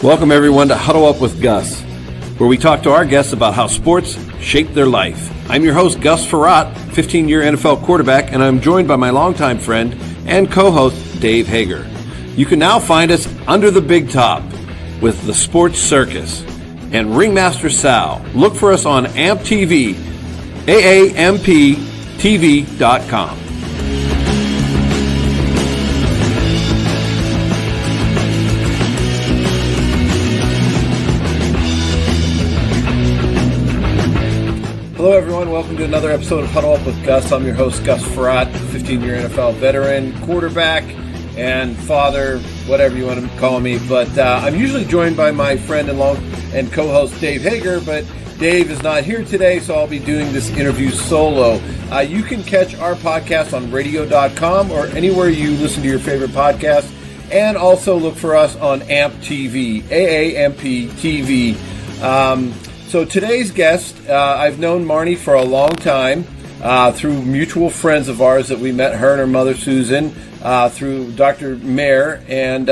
Welcome everyone to Huddle Up with Gus, where we talk to our guests about how sports shape their life. I'm your host, Gus Frerotte, 15-year NFL quarterback, and I'm joined by my longtime friend and co-host, Dave Hager. You can now find us under the big top with the Sports Circus and Ringmaster Sal. Look for us on AMP TV, AAMPTV.com. Hello, everyone. Welcome to another episode of Huddle Up with Gus. I'm your host, Gus Frerotte, 15-year NFL veteran, quarterback, and father, whatever you want to call me. But I'm usually joined by my friend and co-host, Dave Hager, but Dave is not here today, so I'll be doing this interview solo. You can catch our podcast on radio.com or anywhere you listen to your favorite podcast, and also look for us on AMP TV, AAMP TV. So today's guest, I've known Marnie for a long time through mutual friends of ours that we met, her and her mother, Susan, through Dr. Mayer and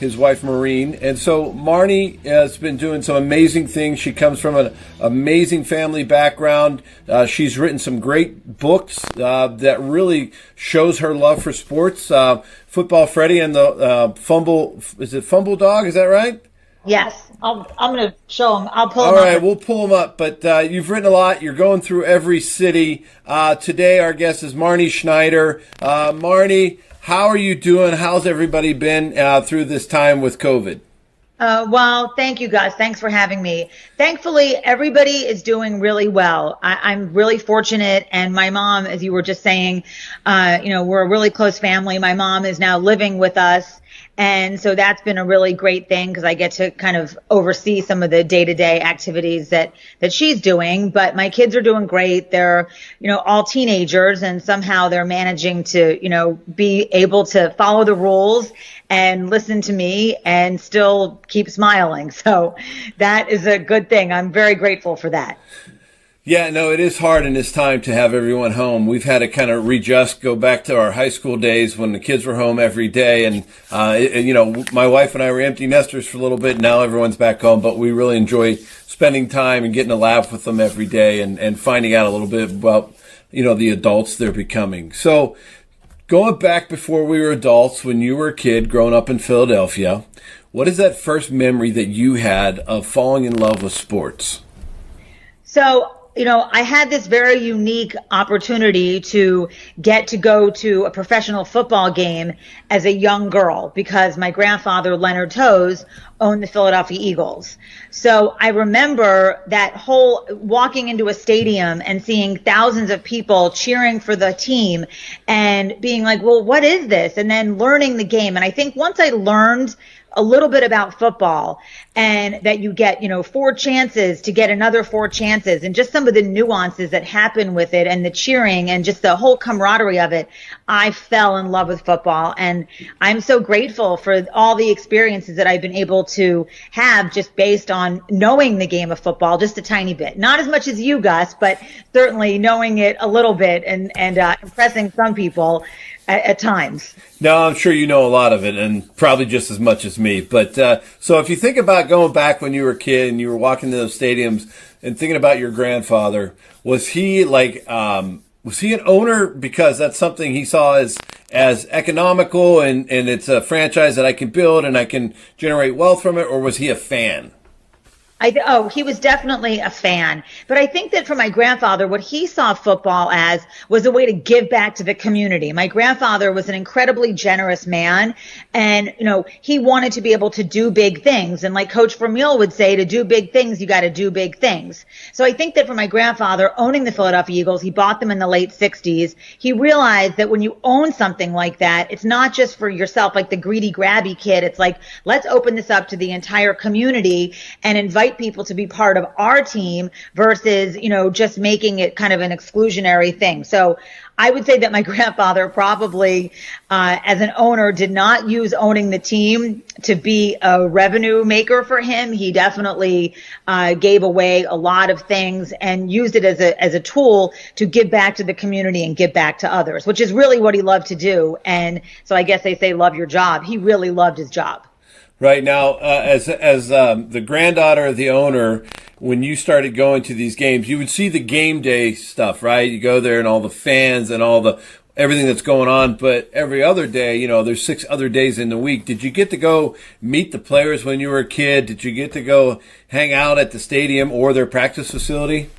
his wife, Maureen. And so Marnie has been doing some amazing things. She comes from an amazing family background. She's written some great books that really shows her love for sports. Football Freddy and the Fumble Dog, is that right? Yes. I'm going to show them. I'll pull them up. All right, we'll pull them up. But you've written a lot. You're going through every city. Today, our guest is Marnie Schneider. Marnie, how are you doing? How's everybody been through this time with COVID? Well, thank you, guys. Thanks for having me. Thankfully, everybody is doing really well. I'm really fortunate. And my mom, as you were just saying, we're a really close family. My mom is now living with us. And so that's been a really great thing because I get to kind of oversee some of the day-to-day activities that she's doing. But my kids are doing great. They're, all teenagers, and somehow they're managing to, be able to follow the rules and listen to me and still keep smiling. So that is a good thing. I'm very grateful for that. Yeah, no, it is hard in this time to have everyone home. We've had to kind of go back to our high school days when the kids were home every day. And, my wife and I were empty nesters for a little bit. Now everyone's back home, but we really enjoy spending time and getting to laugh with them every day and finding out a little bit about, the adults they're becoming. So going back before we were adults, when you were a kid growing up in Philadelphia, what is that first memory that you had of falling in love with sports? So, I had this very unique opportunity to get to go to a professional football game as a young girl because my grandfather, Leonard Tose, owned the Philadelphia Eagles. So I remember that whole walking into a stadium and seeing thousands of people cheering for the team and being like, well, what is this? And then learning the game. And I think once I learned a little bit about football and that you get, 4 chances to get another 4 chances and just some of the nuances that happen with it and the cheering and just the whole camaraderie of it, I fell in love with football. And I'm so grateful for all the experiences that I've been able to have just based on knowing the game of football just a tiny bit. Not as much as you, Gus, but certainly knowing it a little bit and impressing some people at times. No, I'm sure you know a lot of it and probably just as much as me. But so if you think about going back when you were a kid and you were walking to those stadiums and thinking about your grandfather, was he an owner because that's something he saw as economical and it's a franchise that I can build and I can generate wealth from it, or was he a fan? He was definitely a fan. But I think that for my grandfather, what he saw football as was a way to give back to the community. My grandfather was an incredibly generous man. And, he wanted to be able to do big things. And like Coach Vermeil would say, to do big things, you got to do big things. So I think that for my grandfather owning the Philadelphia Eagles, he bought them in the late 60s. He realized that when you own something like that, it's not just for yourself, like the greedy, grabby kid. It's like, let's open this up to the entire community and invite people to be part of our team versus, just making it kind of an exclusionary thing. So I would say that my grandfather probably, as an owner, did not use owning the team to be a revenue maker for him. He definitely gave away a lot of things and used it as a tool to give back to the community and give back to others, which is really what he loved to do. And so I guess they say love your job. He really loved his job. Right now, as the granddaughter of the owner, when you started going to these games, you would see the game day stuff, right? You go there and all the fans and all the everything that's going on. But every other day, you know, there's 6 other days in the week. Did you get to go meet the players when you were a kid? Did you get to go hang out at the stadium or their practice facility?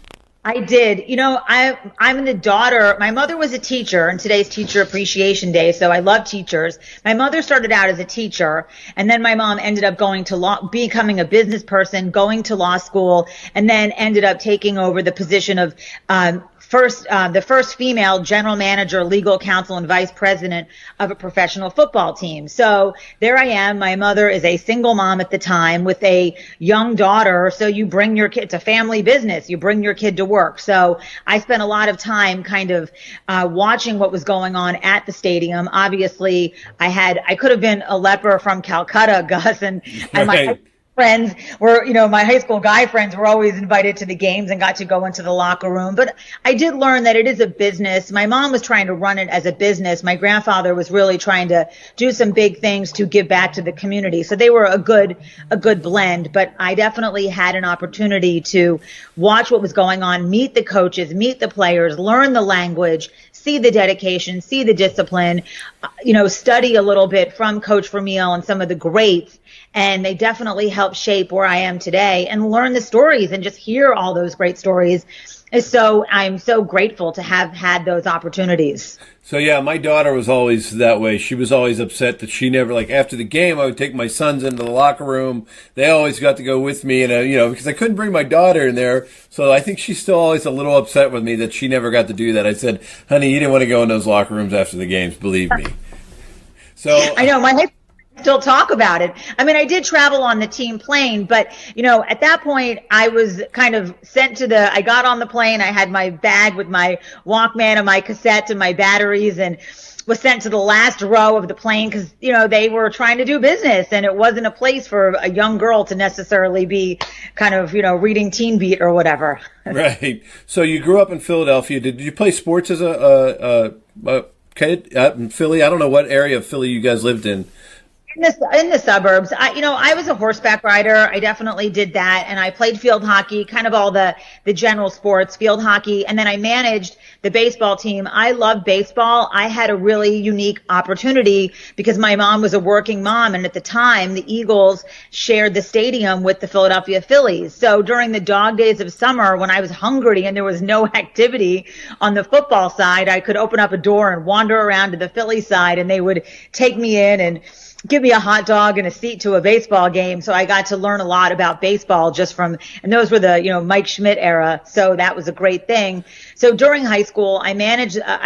I did. You know, I'm the daughter. My mother was a teacher, and today's Teacher Appreciation Day, so I love teachers. My mother started out as a teacher, and then my mom ended up going to becoming a business person, going to law school, and then ended up taking over the position of the first female general manager, legal counsel, and vice president of a professional football team. So there I am. My mother is a single mom at the time with a young daughter. So you bring your kid, it's a family business. You bring your kid to work. So I spent a lot of time kind of watching what was going on at the stadium. Obviously, I could have been a leper from Calcutta, Gus, and my friends were, you know, my high school guy friends were always invited to the games and got to go into the locker room. But I did learn that it is a business. My mom was trying to run it as a business. My grandfather was really trying to do some big things to give back to the community. So they were a good blend. But I definitely had an opportunity to watch what was going on, meet the coaches, meet the players, learn the language, see the dedication, see the discipline, you know, study a little bit from Coach Vermeil and some of the greats. And they definitely helped shape where I am today, and learn the stories and just hear all those great stories. So I'm so grateful to have had those opportunities. So yeah, my daughter was always that way. She was always upset that she never, like, after the game, I would take my sons into the locker room. They always got to go with me, and you know, because I couldn't bring my daughter in there. So I think she's still always a little upset with me that she never got to do that. I said, honey, you didn't want to go in those locker rooms after the games, believe me. So I know my still talk about it. I mean, I did travel on the team plane, but, you know, at that point I was kind of sent to I got on the plane. I had my bag with my Walkman and my cassettes and my batteries, and was sent to the last row of the plane because, you know, they were trying to do business, and it wasn't a place for a young girl to necessarily be kind of, you know, reading Teen Beat or whatever. Right. So you grew up in Philadelphia. Did you play sports as a kid in Philly? I don't know what area of Philly you guys lived in. In the suburbs. I was a horseback rider. I definitely did that. And I played field hockey, kind of all the general sports, field hockey. And then I managed the baseball team. I love baseball. I had a really unique opportunity because my mom was a working mom. And at the time, the Eagles shared the stadium with the Philadelphia Phillies. So during the dog days of summer, when I was hungry and there was no activity on the football side, I could open up a door and wander around to the Philly side, and they would take me in and give me a hot dog and a seat to a baseball game. So I got to learn a lot about baseball just from, and those were the, you know, Mike Schmidt era. So that was a great thing. So during high school, I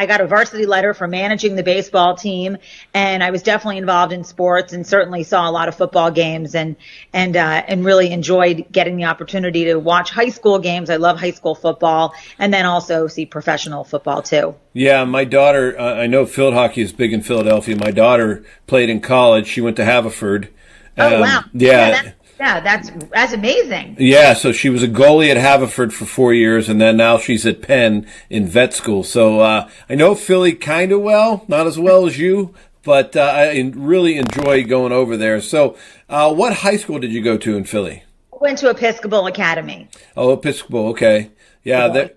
got a varsity letter for managing the baseball team, and I was definitely involved in sports and certainly saw a lot of football games and really enjoyed getting the opportunity to watch high school games. I love high school football, and then also see professional football too. Yeah, my daughter, I know field hockey is big in Philadelphia. My daughter played in college. She went to Haverford. Oh, wow. Yeah. That's amazing. Yeah, so she was a goalie at Haverford for 4 years, and then now she's at Penn in vet school. So I know Philly kind of well, not as well as you, but I really enjoy going over there. So what high school did you go to in Philly? I went to Episcopal Academy. Oh, Episcopal, okay. Yeah,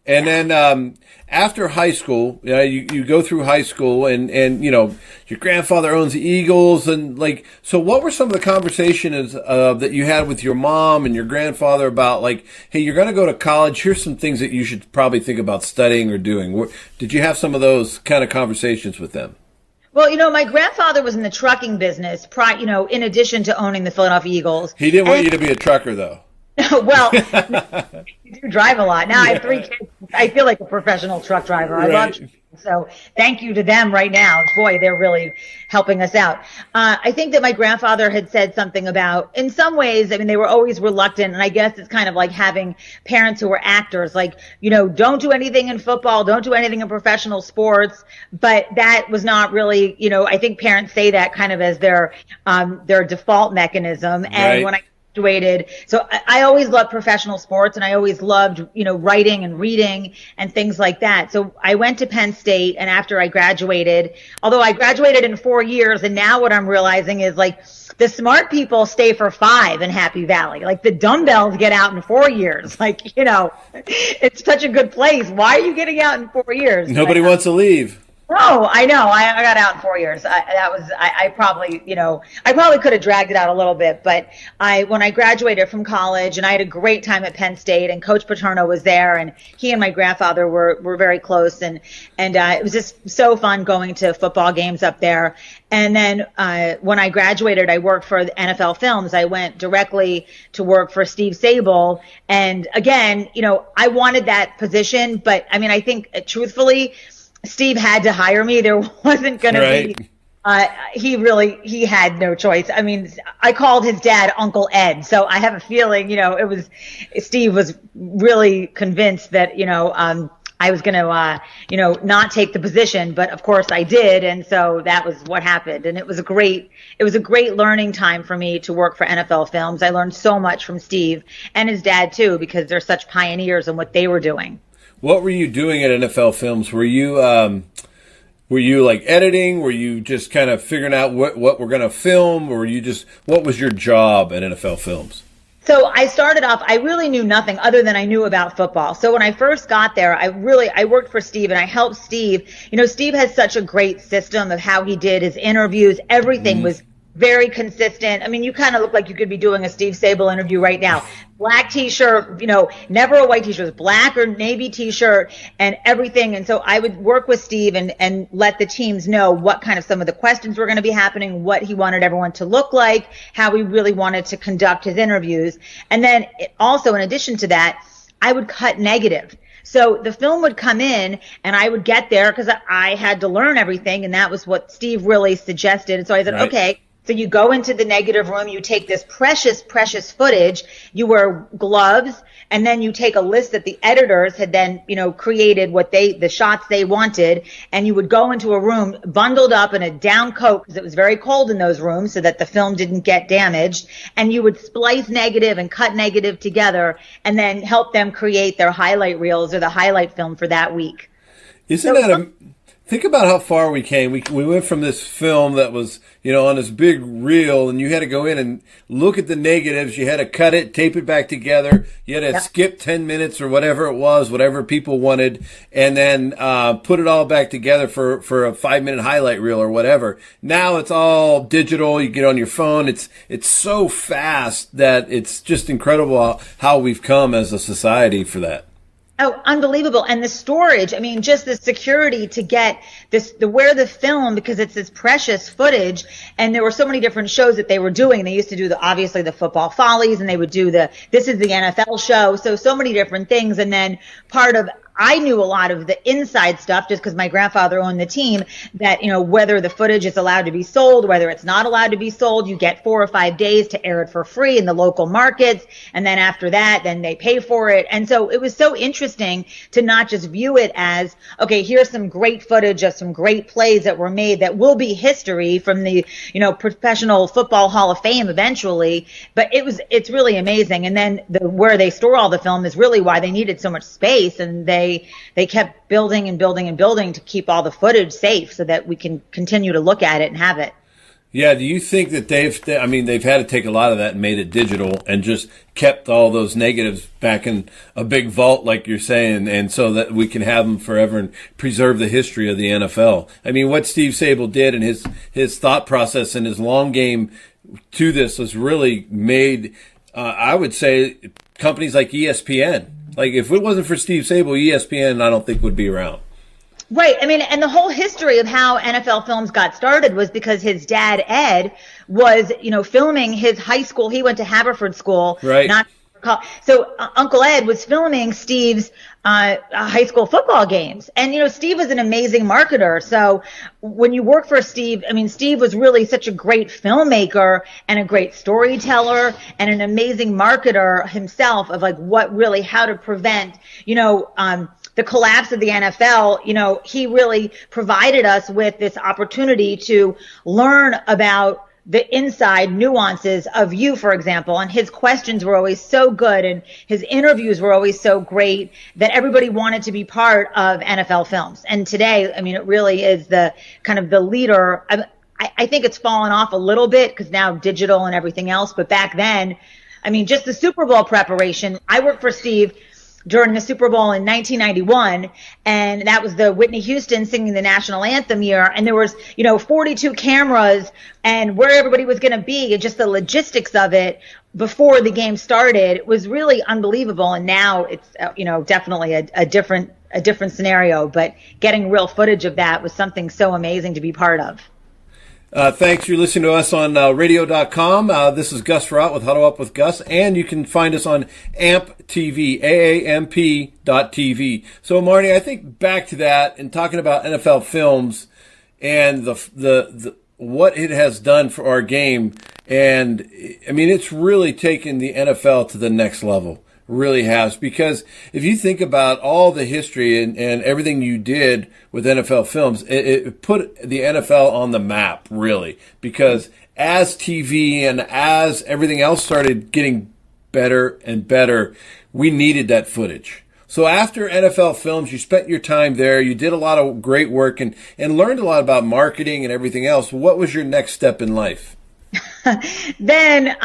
and then after high school, you go through high school, and you know, your grandfather owns the Eagles, and like, so what were some of the conversations that you had with your mom and your grandfather about, like, hey, you're going to go to college, here's some things that you should probably think about studying or doing? Did you have some of those kind of conversations with them? Well, you know, my grandfather was in the trucking business, you know, in addition to owning the Philadelphia Eagles. He didn't want you to be a trucker, though. Well, you do drive a lot. Now I have 3 kids. I feel like a professional truck driver. I love trucking. So thank you to them right now. Boy, they're really helping us out. I think that my grandfather had said something about, in some ways, I mean, they were always reluctant. And I guess it's kind of like having parents who were actors, like, you know, don't do anything in football, don't do anything in professional sports. But that was not really, you know, I think parents say that kind of as their default mechanism. And when I graduated. So I always loved professional sports, and I always loved, writing and reading and things like that. So I went to Penn State, and after I graduated, although I graduated in 4 years, and now what I'm realizing is like the smart people stay for 5 in Happy Valley. Like the dumbbells get out in 4 years. Like, it's such a good place. Why are you getting out in 4 years? Nobody wants to leave. No, I know. I got out in 4 years. I probably could have dragged it out a little bit, but when I graduated from college, and I had a great time at Penn State, and Coach Paterno was there, and he and my grandfather were very close, and it was just so fun going to football games up there. And then when I graduated, I worked for NFL Films. I went directly to work for Steve Sable, and again, I wanted that position, but I mean, I think truthfully, Steve had to hire me. There wasn't going to be, he had no choice. I mean, I called his dad Uncle Ed. So I have a feeling, Steve was really convinced that, I was going to, not take the position, but of course I did. And so that was what happened. And it was a great learning time for me to work for NFL Films. I learned so much from Steve and his dad too, because they're such pioneers in what they were doing. What were you doing at NFL Films? Were you like editing? Were you just kind of figuring out what we're going to film? Or what was your job at NFL Films? So I started off, I really knew nothing other than I knew about football. So when I first got there, I worked for Steve, and I helped Steve. Steve has such a great system of how he did his interviews. Everything was very consistent. I mean, you kind of look like you could be doing a Steve Sable interview right now. Black t-shirt, never a white t-shirt, it was black or navy t-shirt and everything. And so I would work with Steve and let the teams know what kind of some of the questions were going to be happening, what he wanted everyone to look like, how he really wanted to conduct his interviews. And then also, in addition to that, I would cut negative. So the film would come in, and I would get there because I had to learn everything, and that was what Steve really suggested. And so I said, right. Okay. So you go into the negative room, you take this precious, precious footage, you wear gloves, and then you take a list that the editors had then, created the shots they wanted, and you would go into a room bundled up in a down coat because it was very cold in those rooms so that the film didn't get damaged, and you would splice negative and cut negative together and then help them create their highlight reels or the highlight film for that week. Think about how far we came. We went from this film that was, on this big reel, and you had to go in and look at the negatives. You had to cut it, tape it back together. You had to skip 10 minutes or whatever it was, whatever people wanted, and then put it all back together for a 5-minute highlight reel or whatever. Now it's all digital. You get on your phone. It's so fast that it's just incredible how we've come as a society for that. Oh, unbelievable. And the storage, I mean, just the security to get where the film, because it's this precious footage, and there were so many different shows that they were doing. They used to do obviously the Football Follies, and they would do this is the NFL show. So many different things. And then I knew a lot of the inside stuff just because my grandfather owned the team, that, whether the footage is allowed to be sold, whether it's not allowed to be sold, you get 4 or 5 days to air it for free in the local markets. And then after that, then they pay for it. And so it was so interesting to not just view it as, okay, here's some great footage of some great plays that were made that will be history from the, Professional Football Hall of Fame eventually. But it's really amazing. And then where they store all the film is really why they needed so much space, and they kept building and building and building to keep all the footage safe so that we can continue to look at it and have it. Yeah, do you think that they've had to take a lot of that and made it digital and just kept all those negatives back in a big vault, like you're saying, and so that we can have them forever and preserve the history of the NFL? I mean, what Steve Sable did and his thought process and his long game to this has really made, I would say, companies like ESPN. Like, if it wasn't for Steve Sable, ESPN, I don't think would be around. Right. I mean, and the whole history of how NFL Films got started was because his dad, Ed, was, filming his high school. He went to Haverford School. Right. So Uncle Ed was filming Steve's high school football games. And, Steve was an amazing marketer. So when you work for Steve, I mean, Steve was really such a great filmmaker and a great storyteller and an amazing marketer himself of how to prevent, the collapse of the NFL. He really provided us with this opportunity to learn about the inside nuances of you, for example. And his questions were always so good and his interviews were always so great that everybody wanted to be part of NFL Films. And today, I mean, it really is the kind of the leader. I think it's fallen off a little bit because now digital and everything else. But back then, I mean, just the Super Bowl preparation. I worked for Steve during the Super Bowl in 1991, and that was the Whitney Houston singing the national anthem year. And there was, 42 cameras and where everybody was going to be and just the logistics of it before the game started was really unbelievable. And now it's, definitely a different scenario, but getting real footage of that was something so amazing to be part of. Thanks for listening to us on radio.com. This is Gus Farrat with Huddle Up with Gus, and you can find us on AMP TV, AAMP.tv. So, Marnie, I think back to that and talking about NFL Films and the what it has done for our game, and I mean, it's really taken the NFL to the next level. Really has, because if you think about all the history and everything you did with NFL Films, it put the NFL on the map, really, because as TV and as everything else started getting better and better, we needed that footage. So after NFL Films, you spent your time there, you did a lot of great work and learned a lot about marketing and everything else. What was your next step in life? Then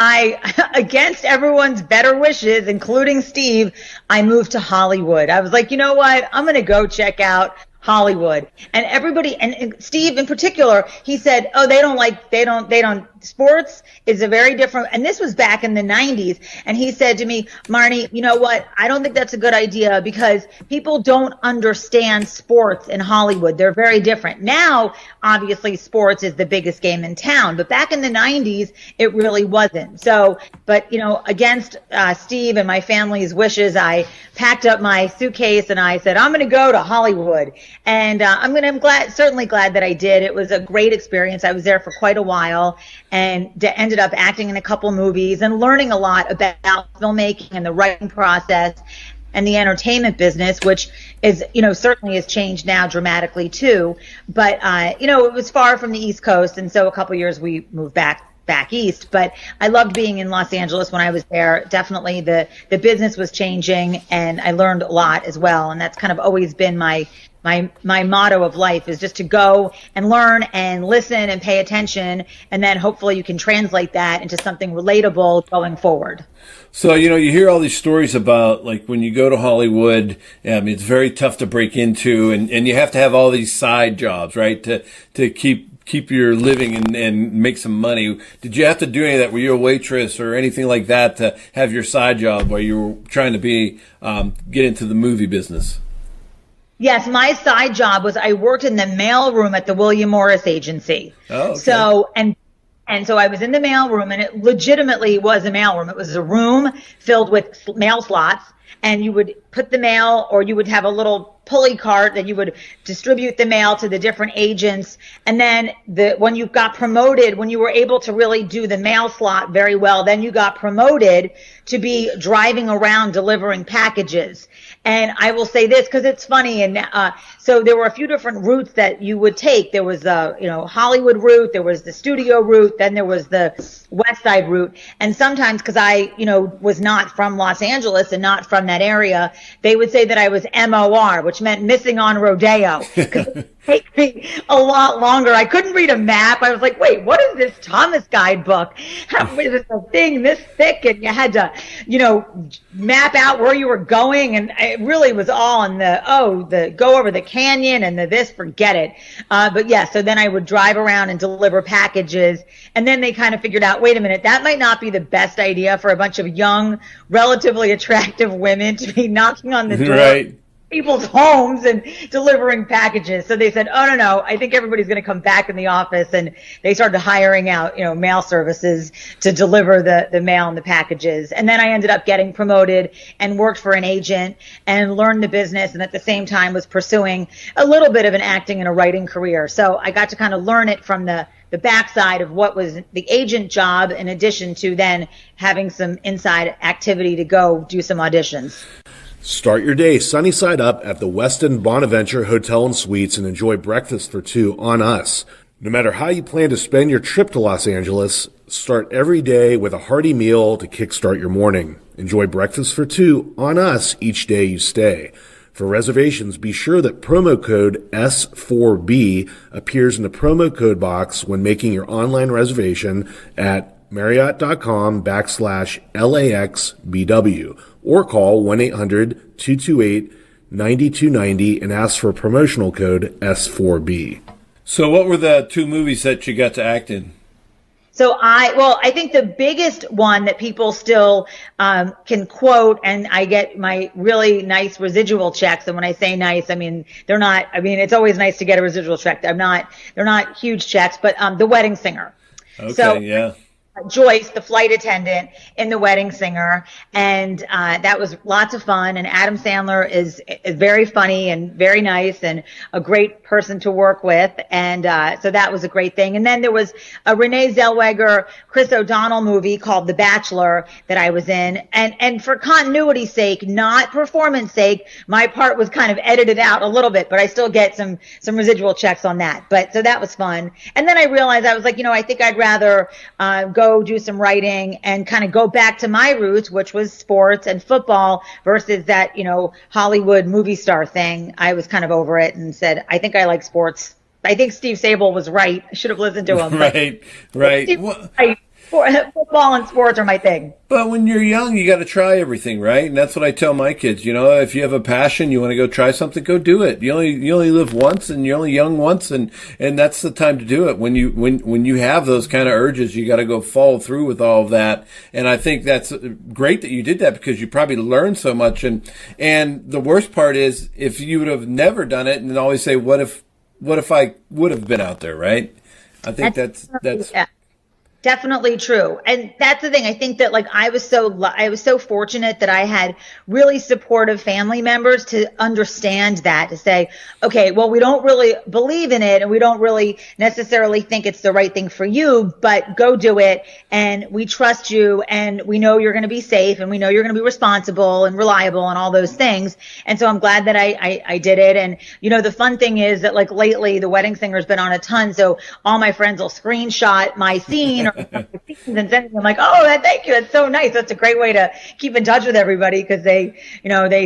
against everyone's better wishes, including Steve, I moved to Hollywood. I was like, you know what? I'm going to go check out Hollywood. And everybody, and Steve in particular, he said, oh, they don't, sports is a very different, and this was back in the 90s. And he said to me, Marnie, you know what? I don't think that's a good idea because people don't understand sports in Hollywood. They're very different. Now, obviously, sports is the biggest game in town, but back in the 90s, it really wasn't. So, but, against Steve and my family's wishes, I packed up my suitcase and I said, I'm going to go to Hollywood. And I'm certainly glad that I did. It was a great experience. I was there for quite a while and ended up acting in a couple movies and learning a lot about filmmaking and the writing process and the entertainment business, which is, certainly has changed now dramatically too. But, it was far from the East Coast. And so a couple years we moved back east, but I loved being in Los Angeles when I was there. Definitely the business was changing and I learned a lot as well. And that's kind of always been my motto of life, is just to go and learn and listen and pay attention. And then hopefully you can translate that into something relatable going forward. So, you hear all these stories about, like, when you go to Hollywood, I mean, it's very tough to break into and you have to have all these side jobs, right? To keep your living and make some money. Did you have to do any of that? Were you a waitress or anything like that to have your side job while you were trying to get into the movie business? Yes, my side job was I worked in the mail room at the William Morris Agency. Oh, okay. So, and so I was in the mail room, and it legitimately was a mail room. It was a room filled with mail slots, and you would put the mail, or you would have a little pulley cart that you would distribute the mail to the different agents. And then when you got promoted, when you were able to really do the mail slot very well, then you got promoted to be driving around delivering packages. And I will say this because it's funny. And so there were a few different routes that you would take. There was the Hollywood route, there was the studio route, then there was the West Side route. And sometimes, because I was not from Los Angeles and not from that area, they would say that I was MOR, which meant missing on rodeo. Because it would take me a lot longer. I couldn't read a map. I was like, wait, what is this Thomas guidebook? How is this a thing this thick? And you had to, map out where you were going. And it really was all in the go over the canyon and forget it. But yeah, so then I would drive around and deliver packages. And then they kind of figured out, wait a minute, that might not be the best idea for a bunch of young, relatively attractive women to be knocking on the door. Right. People's homes and delivering packages. So they said, oh, no, I think everybody's going to come back in the office. And they started hiring out, mail services to deliver the mail and the packages. And then I ended up getting promoted and worked for an agent and learned the business. And at the same time was pursuing a little bit of an acting and a writing career. So I got to kind of learn it from the backside of what was the agent job, in addition to then having some inside activity to go do some auditions. Start your day sunny side up at the Westin Bonaventure Hotel and Suites and enjoy breakfast for two on us. No matter how you plan to spend your trip to Los Angeles, start every day with a hearty meal to kickstart your morning. Enjoy breakfast for two on us each day you stay. For reservations, be sure that promo code S4B appears in the promo code box when making your online reservation at Marriott.com/LAXBW or call 1-800-228-9290 and ask for a promotional code S4B. So what were the two movies that you got to act in? So I think the biggest one that people still can quote, and I get my really nice residual checks. And when I say nice, I mean they're not. I mean it's always nice to get a residual check. They're not huge checks, but The Wedding Singer. Okay, so, yeah. Joyce, the flight attendant in The Wedding Singer, and that was lots of fun. And Adam Sandler is very funny and very nice and a great person to work with, and so that was a great thing. And then there was a Renee Zellweger, Chris O'Donnell movie called The Bachelor that I was in, and for continuity's sake, not performance sake, my part was kind of edited out a little bit, but I still get some residual checks on that. But so that was fun. And then I realized I was like, I think I'd rather go do some writing and kind of go back to my roots, which was sports and football versus that, Hollywood movie star thing. I was kind of over it and said, I think I like sports. I think Steve Sable was right. I should have listened to him. Right. Right. Football and sports are my thing. But when you're young, you got to try everything, right? And that's what I tell my kids. If you have a passion, you want to go try something, go do it. You only live once, and you're only young once, and that's the time to do it. When you have those kind of urges, you got to go follow through with all of that. And I think that's great that you did that because you probably learned so much. And the worst part is if you would have never done it and always say, what if I would have been out there, right? I think that's. Yeah. Definitely true. And that's the thing. I think that I was so fortunate that I had really supportive family members to understand that, to say, okay, well, we don't really believe in it and we don't really necessarily think it's the right thing for you, but go do it. And we trust you and we know you're going to be safe and we know you're going to be responsible and reliable and all those things. And so I'm glad that I did it. And, the fun thing is that lately The Wedding Singer's been on a ton. So all my friends will screenshot my scene and send them like, oh, thank you. That's so nice. That's a great way to keep in touch with everybody because they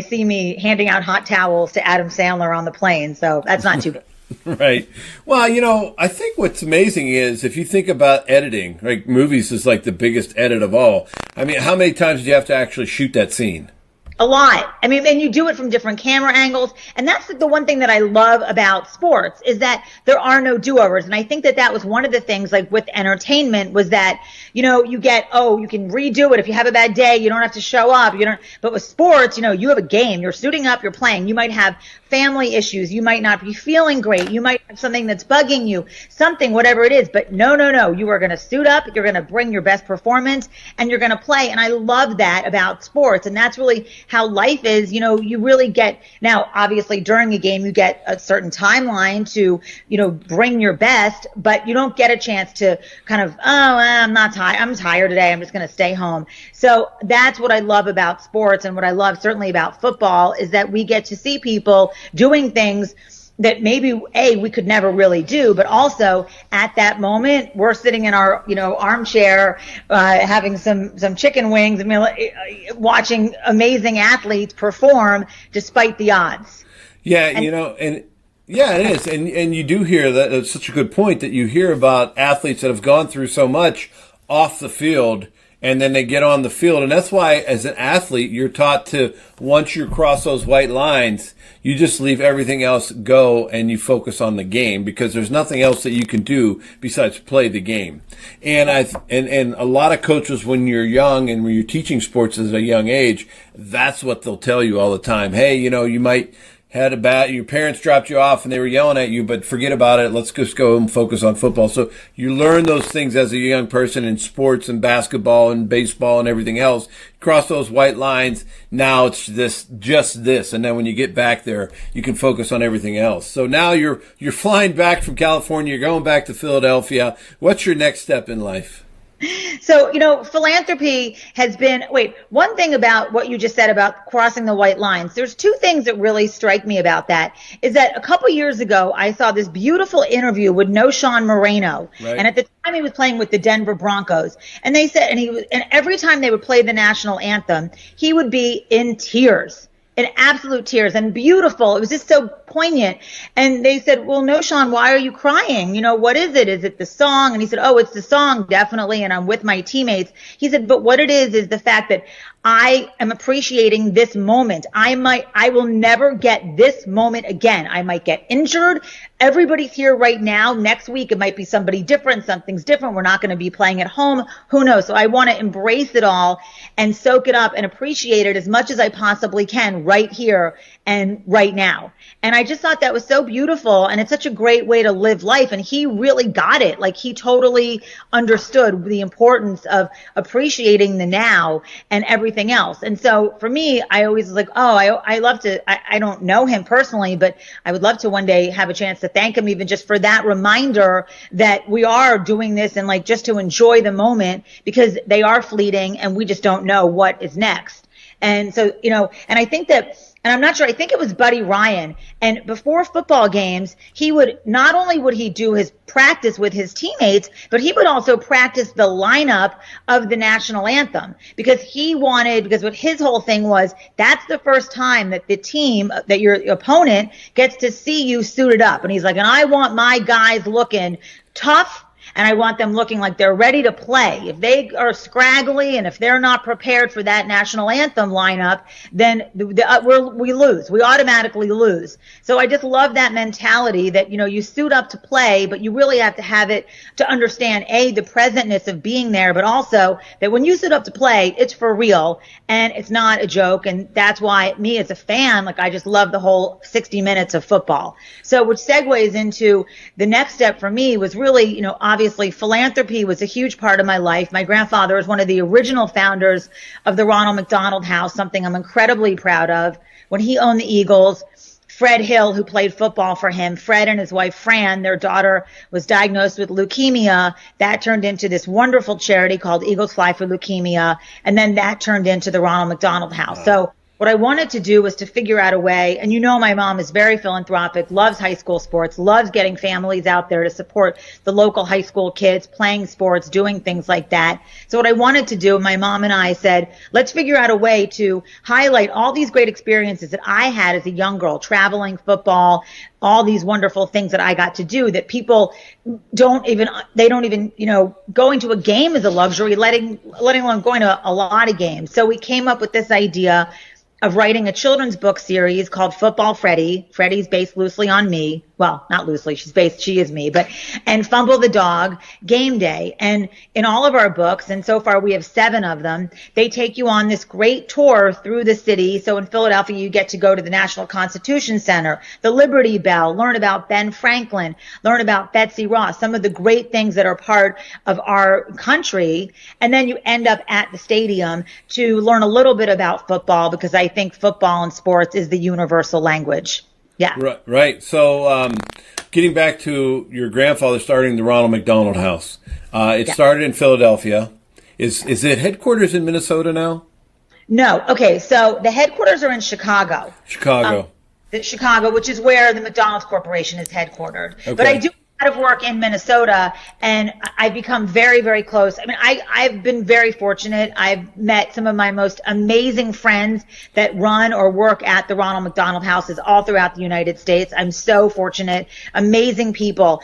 see me handing out hot towels to Adam Sandler on the plane. So that's not too bad. Right. Well, I think what's amazing is if you think about editing, like movies is like the biggest edit of all. I mean, how many times do you have to actually shoot that scene? A lot. I mean, and you do it from different camera angles. And that's the one thing that I love about sports is that there are no do-overs. And I think that was one of the things with entertainment was that, you get, you can redo it. If you have a bad day, you don't have to show up. But with sports, you have a game. You're suiting up, you're playing. You might have family issues. You might not be feeling great. You might have something that's bugging you, something, whatever it is. But no. You are going to suit up. You're going to bring your best performance and you're going to play. And I love that about sports. And that's really how life is. You really get, now obviously during a game you get a certain timeline to bring your best, but you don't get a chance to kind of I'm tired today, I'm just going to stay home. So that's what I love about sports, and what I love certainly about football is that we get to see people doing things that maybe we could never really do, but also at that moment we're sitting in our armchair having some chicken wings and watching amazing athletes perform despite the odds. Yeah, it is, and you do hear that. It's such a good point that you hear about athletes that have gone through so much off the field. And then they get on the field. And that's why, as an athlete, you're taught to, once you cross those white lines, you just leave everything else go and you focus on the game because there's nothing else that you can do besides play the game. And and a lot of coaches, when you're young and when you're teaching sports at a young age, that's what they'll tell you all the time. Hey, you might had a bad, your parents dropped you off and they were yelling at you, but forget about it. Let's just go and focus on football. So you learn those things as a young person in sports and basketball and baseball and everything else. Cross those white lines. Now it's just this. And then when you get back there, you can focus on everything else. So now you're flying back from California. You're going back to Philadelphia. What's your next step in life? So, philanthropy has been, one thing about what you just said about crossing the white lines, there's two things that really strike me about that, is that a couple years ago, I saw this beautiful interview with Sean Moreno. Right. And at the time he was playing with the Denver Broncos. And they said, and every time they would play the national anthem, he would be in tears. In absolute tears, and beautiful. It was just so poignant. And they said, well, no, Sean, why are you crying? What is it? Is it the song? And he said, oh, it's the song, definitely. And I'm with my teammates. He said, but what it is the fact that I am appreciating this moment. I will never get this moment again. I might get injured. Everybody's here right now. Next week, it might be somebody different. Something's different. We're not going to be playing at home. Who knows? So I want to embrace it all and soak it up and appreciate it as much as I possibly can right here and right now. And I just thought that was so beautiful. And it's such a great way to live life. And he really got it. Like, he totally understood the importance of appreciating the now and everything else. And so for me, I always was like, I love to, I don't know him personally, but I would love to one day have a chance to thank him even just for that reminder that we are doing this and just to enjoy the moment, because they are fleeting and we just don't know what is next. And so, and I think that, and I'm not sure, I think it was Buddy Ryan. And before football games, he would, not only would he do his practice with his teammates, but he would also practice the lineup of the national anthem, because what his whole thing was, that's the first time that the team, that your opponent gets to see you suited up. And he's like, and I want my guys looking tough, and I want them looking like they're ready to play. If they are scraggly and if they're not prepared for that national anthem lineup, then we lose. We automatically lose. So I just love that mentality that, you suit up to play, but you really have to have it to understand, the presentness of being there, but also that when you suit up to play, it's for real and it's not a joke. And that's why me as a fan, I just love the whole 60 minutes of football. So which segues into the next step for me was really, obviously philanthropy was a huge part of my life. My grandfather was one of the original founders of the Ronald McDonald House, something I'm incredibly proud of. When he owned the Eagles, Fred Hill, who played football for him, Fred and his wife Fran, their daughter was diagnosed with leukemia. That turned into this wonderful charity called Eagles Fly for Leukemia. And then that turned into the Ronald McDonald House. So what I wanted to do was to figure out a way, and my mom is very philanthropic, loves high school sports, loves getting families out there to support the local high school kids, playing sports, doing things like that. So what I wanted to do, my mom and I said, let's figure out a way to highlight all these great experiences that I had as a young girl, traveling, football, all these wonderful things that I got to do that people don't even, going to a game is a luxury, letting alone going to a lot of games. So we came up with this idea of writing a children's book series called Football Freddie. Freddie's based loosely on me. Well, not loosely, she is me, and Fumble the Dog, Game Day. And in all of our books, and so far we have 7 of them, they take you on this great tour through the city. So in Philadelphia, you get to go to the National Constitution Center, the Liberty Bell, learn about Ben Franklin, learn about Betsy Ross, some of the great things that are part of our country. And then you end up at the stadium to learn a little bit about football, because I think football and sports is the universal language. Yeah. Right. So getting back to your grandfather starting the Ronald McDonald House, it started in Philadelphia. Is it headquarters in Minnesota now? No. Okay. So the headquarters are in Chicago. Chicago, which is where the McDonald's Corporation is headquartered. Okay. But I do a lot of work in Minnesota, and I've become very, very close. I mean, I've been very fortunate. I've met some of my most amazing friends that run or work at the Ronald McDonald Houses all throughout the United States. I'm so fortunate. Amazing people.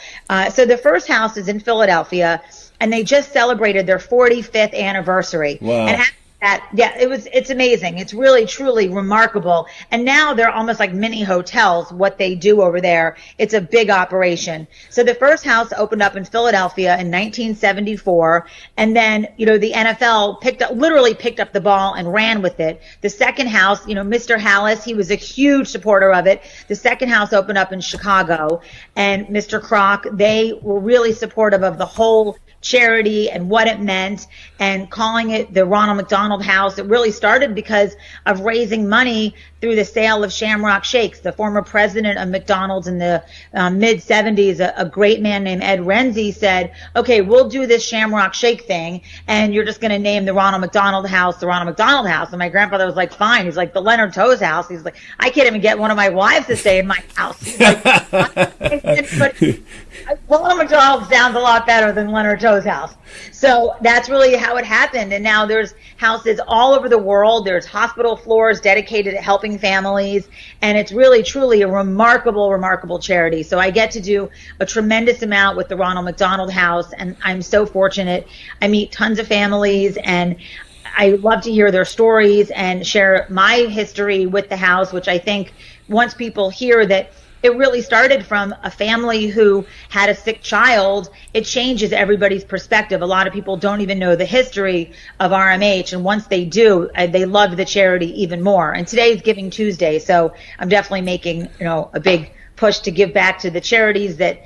So the first house is in Philadelphia, and they just celebrated their 45th anniversary. Wow. And it's amazing. It's really, truly remarkable. And now they're almost like mini hotels, what they do over there. It's a big operation. So the first house opened up in Philadelphia in 1974. And then, the NFL literally picked up the ball and ran with it. The second house, Mr. Hallis, he was a huge supporter of it. The second house opened up in Chicago, and Mr. Kroc, they were really supportive of the whole charity and what it meant, and calling it the Ronald McDonald House. It really started because of raising money through the sale of Shamrock Shakes. The former president of McDonald's in the mid-'70s, a great man named Ed Renzi, said, okay, we'll do this Shamrock Shake thing, and you're just going to name the Ronald McDonald House the Ronald McDonald House. And my grandfather was like, fine. He's like, the Leonard Tose House. He's like, I can't even get one of my wives to stay in my house. He's like, but Ronald McDonald sounds a lot better than Leonard Tose House. So that's really how it happened. And now there's houses all over the world. There's hospital floors dedicated to helping families. And it's really, truly a remarkable, remarkable charity. So I get to do a tremendous amount with the Ronald McDonald House. And I'm so fortunate. I meet tons of families, and I love to hear their stories and share my history with the house, which I think once people hear that it really started from a family who had a sick child, it changes everybody's perspective. A lot of people don't even know the history of RMH, and once they do, they love the charity even more. And today is Giving Tuesday, so I'm definitely making, a big push to give back to the charities that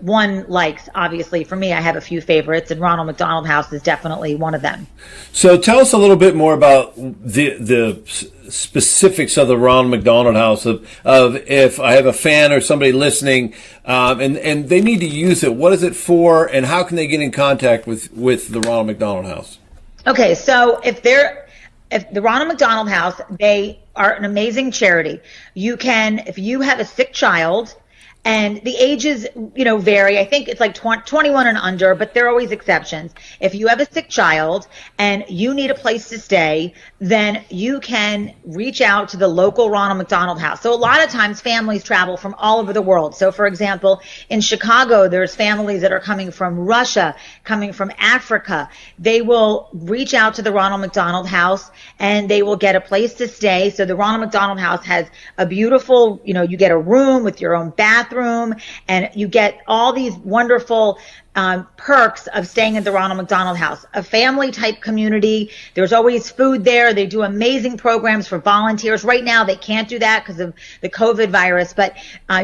one likes. Obviously, for me, I have a few favorites, and Ronald McDonald House is definitely one of them. So tell us a little bit more about the specifics of the Ronald McDonald House, of if I have a fan or somebody listening, and they need to use it, what is it for, and how can they get in contact with the Ronald McDonald House? Okay, so if the Ronald McDonald House, they are an amazing charity. You can, if you have a sick child, and the ages, vary. I think it's like 21 and under, but there are always exceptions. If you have a sick child and you need a place to stay, then you can reach out to the local Ronald McDonald House. So a lot of times families travel from all over the world. So for example, in Chicago, there's families that are coming from Russia, coming from Africa. They will reach out to the Ronald McDonald House and they will get a place to stay. So the Ronald McDonald House has a beautiful, you get a room with your own bathroom, and you get all these wonderful perks of staying at the Ronald McDonald House. A family type community. There's always food there. They do amazing programs for volunteers. Right now they can't do that because of the COVID virus, but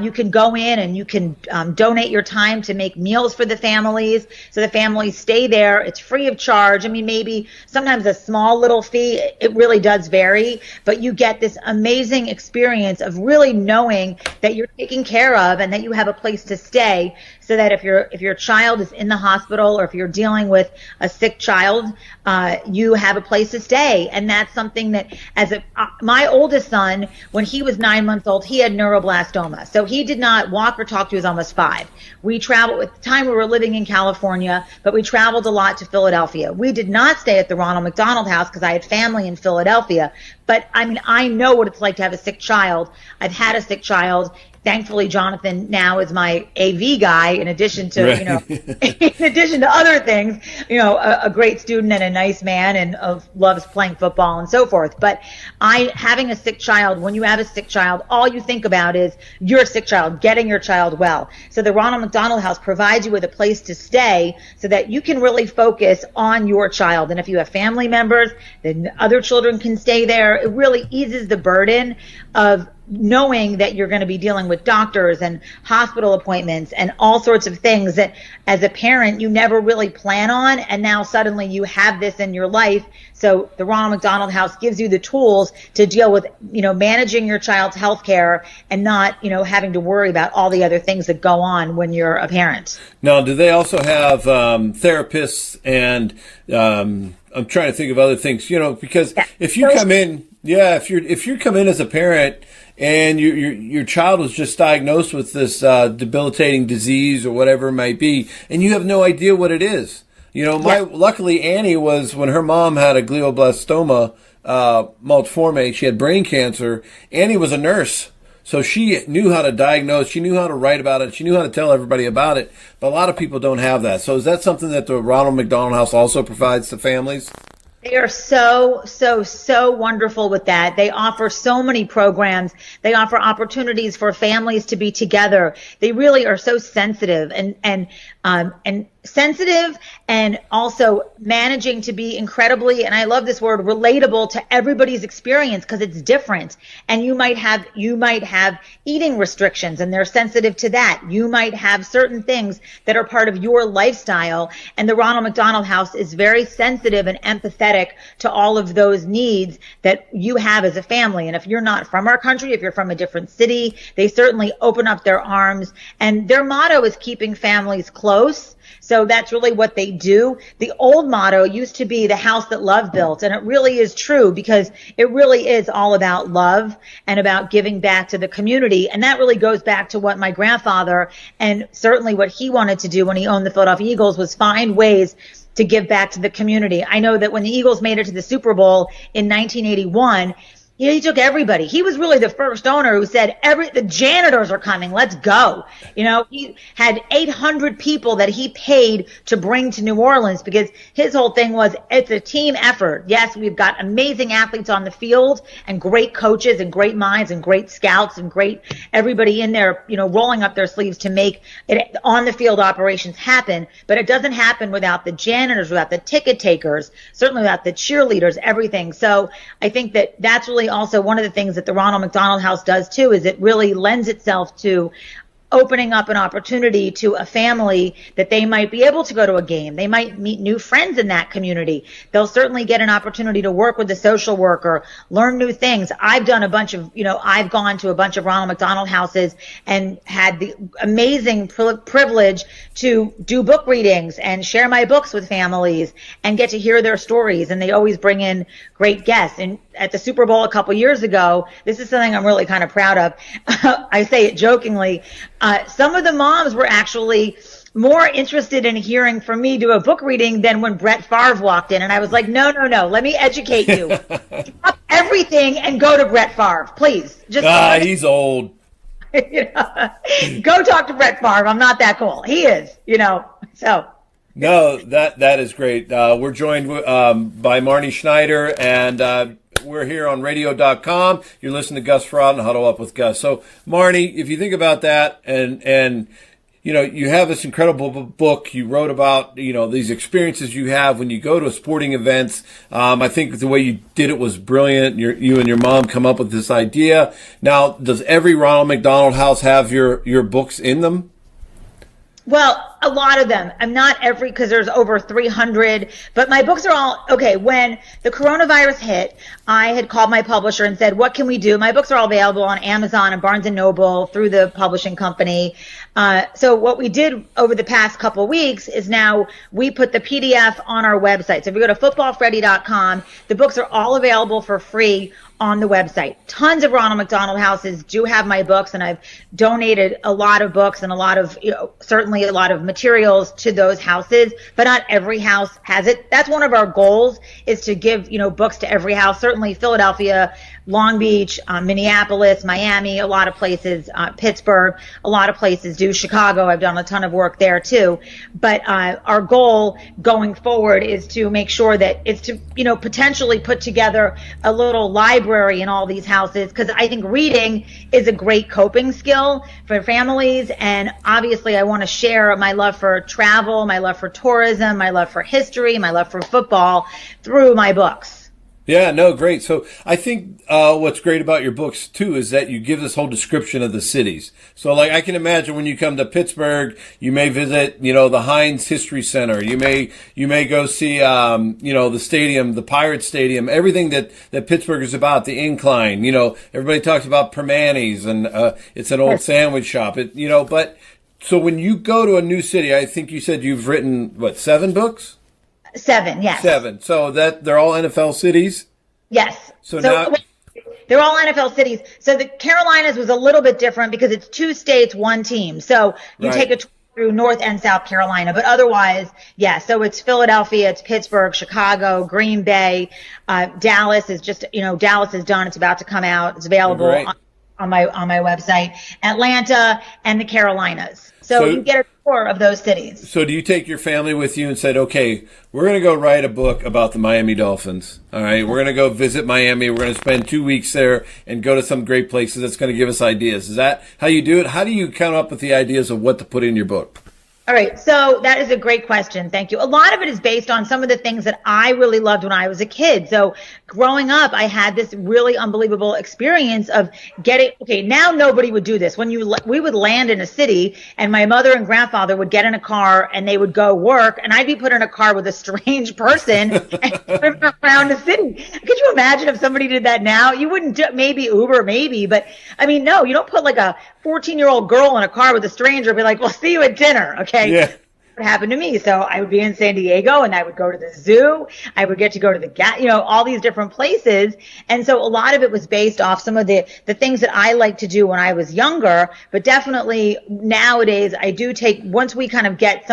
you can go in and you can donate your time to make meals for the families. So the families stay there. It's free of charge. I mean, maybe sometimes a small little fee. It really does vary, but you get this amazing experience of really knowing that you're taken care of and that you have a place to stay, so that if your child is in the hospital or if you're dealing with a sick child, you have a place to stay. And that's something that, my oldest son, when he was 9 months old, he had neuroblastoma. So he did not walk or talk till he was almost 5. We traveled, at the time we were living in California, but we traveled a lot to Philadelphia. We did not stay at the Ronald McDonald House because I had family in Philadelphia. But I mean, I know what it's like to have a sick child. I've had a sick child. Thankfully, Jonathan now is my AV guy, in addition to, in addition to other things, a great student and a nice man, and loves playing football and so forth. But having a sick child, when you have a sick child, all you think about is your sick child, getting your child well. So the Ronald McDonald House provides you with a place to stay so that you can really focus on your child. And if you have family members, then other children can stay there. It really eases the burden of knowing that you're going to be dealing with doctors and hospital appointments and all sorts of things that as a parent you never really plan on, and now suddenly you have this in your life. So the Ronald McDonald House gives you the tools to deal with, managing your child's health care and not, having to worry about all the other things that go on when you're a parent. Now, do they also have therapists and I'm trying to think of other things, because if you come in, if you come in as a parent and your child was just diagnosed with this debilitating disease or whatever it might be, and you have no idea what it is. Luckily Annie was, when her mom had a glioblastoma multiforme, she had brain cancer. Annie was a nurse, so she knew how to diagnose, she knew how to write about it, she knew how to tell everybody about it. But a lot of people don't have that. So is that something that the Ronald McDonald House also provides to families? They are so wonderful with that. They offer so many programs. They offer opportunities for families to be together. They really are so sensitive. And and sensitive, and also managing to be incredibly, and I love this word, relatable to everybody's experience, because it's different. And you might have eating restrictions and they're sensitive to that. You might have certain things that are part of your lifestyle, and the Ronald McDonald House is very sensitive and empathetic to all of those needs that you have as a family. And if you're not from our country, if you're from a different city, they certainly open up their arms, and their motto is keeping families close. So that's really what they do. The old motto used to be the house that love built. And it really is true, because it really is all about love and about giving back to the community. And that really goes back to what my grandfather, and certainly what he wanted to do when he owned the Philadelphia Eagles, was find ways to give back to the community. I know that when the Eagles made it to the Super Bowl in 1981, he took everybody. He was really the first owner who said, the janitors are coming. Let's go. He had 800 people that he paid to bring to New Orleans, because his whole thing was, it's a team effort. Yes, we've got amazing athletes on the field and great coaches and great minds and great scouts and great everybody in there, rolling up their sleeves to make it on the field operations happen. But it doesn't happen without the janitors, without the ticket takers, certainly without the cheerleaders, everything. So I think that that's really also one of the things that the Ronald McDonald House does too, is it really lends itself to opening up an opportunity to a family that they might be able to go to a game. They might meet new friends in that community. They'll certainly get an opportunity to work with a social worker, learn new things. I've done a bunch of, I've gone to a bunch of Ronald McDonald houses and had the amazing privilege to do book readings and share my books with families and get to hear their stories. And they always bring in great guests. And at the Super Bowl a couple years ago, this is something I'm really kind of proud of. I say it jokingly. Some of the moms were actually more interested in hearing from me do a book reading than when Brett Favre walked in. And I was like, no, let me educate you. Drop everything and go to Brett Favre, please. Just he's old. Go talk to Brett Favre. I'm not that cool. He is, so. No, that is great. We're joined by Marnie Schneider, and we're here on radio.com. You're listening to Gus Frott and Huddle Up with Gus. So, Marnie, if you think about that, and you have this incredible book you wrote about, these experiences you have when you go to sporting events. I think the way you did it was brilliant. You and your mom come up with this idea. Now, does every Ronald McDonald House have your books in them? Well, a lot of them. I'm not every, because there's over 300, but my books are all, okay, when the coronavirus hit, I had called my publisher and said, what can we do? My books are all available on Amazon and Barnes & Noble through the publishing company. So what we did over the past couple of weeks is now we put the PDF on our website. So if you go to footballfreddy.com, the books are all available for free on the website. Tons of Ronald McDonald houses do have my books, and I've donated a lot of books and a lot of, certainly a lot of materials to those houses, but not every house has it. That's one of our goals, is to give, books to every house. Certainly Philadelphia, Long Beach, Minneapolis, Miami, a lot of places, Pittsburgh, a lot of places do. Chicago, I've done a ton of work there too. But our goal going forward is to make sure that it's to, potentially put together a little library in all these houses, because I think reading is a great coping skill for families. And obviously I want to share my love for travel, my love for tourism, my love for history, my love for football through my books. Yeah, no, great. So I think what's great about your books too is that you give this whole description of the cities. So like I can imagine when you come to Pittsburgh, you may visit, the Heinz History Center. You may go see, the stadium, the Pirate Stadium, everything that Pittsburgh is about, the Incline. Everybody talks about Permanis, and it's an old sandwich shop. But so when you go to a new city, I think you said you've written 7 books? 7, yes. 7. So that they're all NFL cities? Yes. So now they're all NFL cities. So the Carolinas was a little bit different because it's 2 states, 1 team. So you take a tour through North and South Carolina, but otherwise, yeah. So it's Philadelphia, it's Pittsburgh, Chicago, Green Bay, Dallas is just, Dallas is done. It's about to come out. It's available on my website. Atlanta and the Carolinas. So you get a tour of those cities. So do you take your family with you and said, okay, we're going to go write a book about the Miami Dolphins. All right, we're going to go visit Miami. We're going to spend 2 weeks there and go to some great places that's going to give us ideas. Is that how you do it? How do you come up with the ideas of what to put in your book? All right. So that is a great question. Thank you. A lot of it is based on some of the things that I really loved when I was a kid. So growing up, I had this really unbelievable experience of okay, now nobody would do this. We would land in a city and my mother and grandfather would get in a car and they would go work and I'd be put in a car with a strange person and driven around the city. Could you imagine if somebody did that now? You wouldn't do, maybe Uber, maybe, but I mean, no, you don't put like a 14-year-old girl in a car with a stranger and be like, well, see you at dinner. Okay. Yeah. What happened to me? So I would be in San Diego and I would go to the zoo. I would get to go to the all these different places. And so a lot of it was based off some of the things that I liked to do when I was younger. But definitely nowadays I do once we kind of get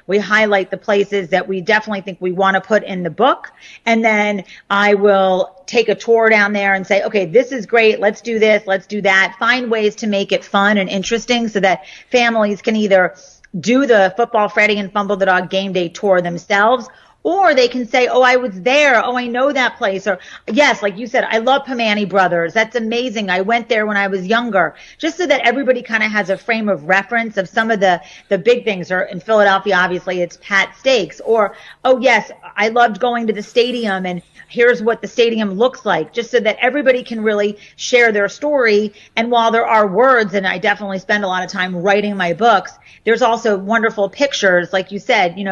we highlight the places that we definitely think we want to put in the book. And then I will take a tour down there and say, okay, this is great. Let's do this. Let's do that. Find ways to make it fun and interesting so that families can either do the Football Freddy and Fumble the Dog game day tour themselves, or they can say, oh, I was there. Oh, I know that place. Or yes, like you said, I love Pamani Brothers. That's amazing. I went there when I was younger, just so that everybody kind of has a frame of reference of some of the big things. Or in Philadelphia, obviously it's Pat Steaks. Or, oh yes, I loved going to the stadium and here's what the stadium looks like, just so that everybody can really share their story. And while there are words, and I definitely spend a lot of time writing my books, there's also wonderful pictures, like you said,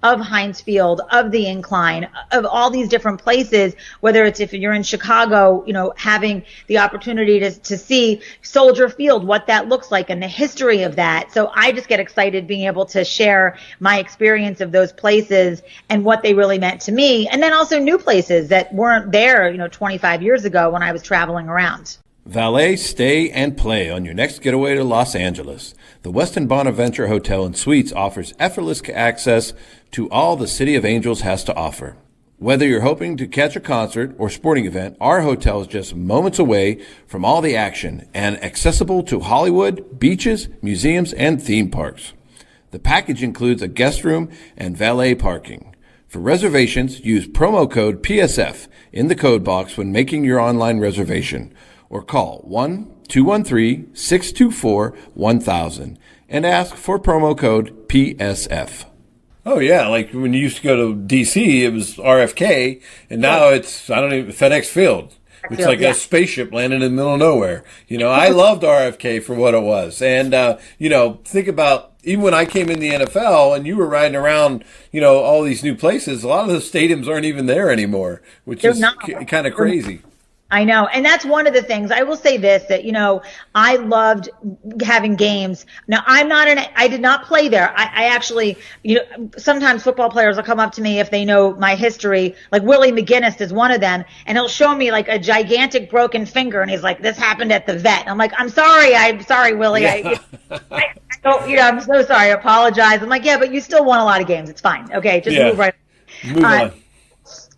of Heinz Field, of the Incline, of all these different places, whether it's if you're in Chicago, having the opportunity to see Soldier Field, what that looks like and the history of that. So I just get excited being able to share my experience of those places and what they really meant to me. And then also new places that weren't there, 25 years ago when I was traveling around. Valet, stay, and play on your next getaway to Los Angeles. The Westin Bonaventure Hotel and Suites offers effortless access to all the City of Angels has to offer. Whether you're hoping to catch a concert or sporting event, our hotel is just moments away from all the action and accessible to Hollywood, beaches, museums, and theme parks. The package includes a guest room and valet parking. For reservations, use promo code PSF in the code box when making your online reservation, or call 1-213-624-1000 and ask for promo code PSF. Oh, yeah. Like when you used to go to D.C., it was RFK, and now it's, FedEx Field. It's like a spaceship landing in the middle of nowhere. I loved RFK for what it was. And, think about even when I came in the NFL and you were riding around, all these new places, a lot of the stadiums aren't even there anymore, which is kind of crazy. I know. And that's one of the things. I will say this, that, I loved having games. Now, I did not play there. I actually, sometimes football players will come up to me if they know my history, like Willie McGinnis is one of them, and he'll show me like a gigantic broken finger, and he's like, this happened at the vet. And I'm like, I'm sorry, Willie. Yeah. I'm so sorry. I apologize. I'm like, yeah, but you still won a lot of games. It's fine. Okay. Just move right on. Move on.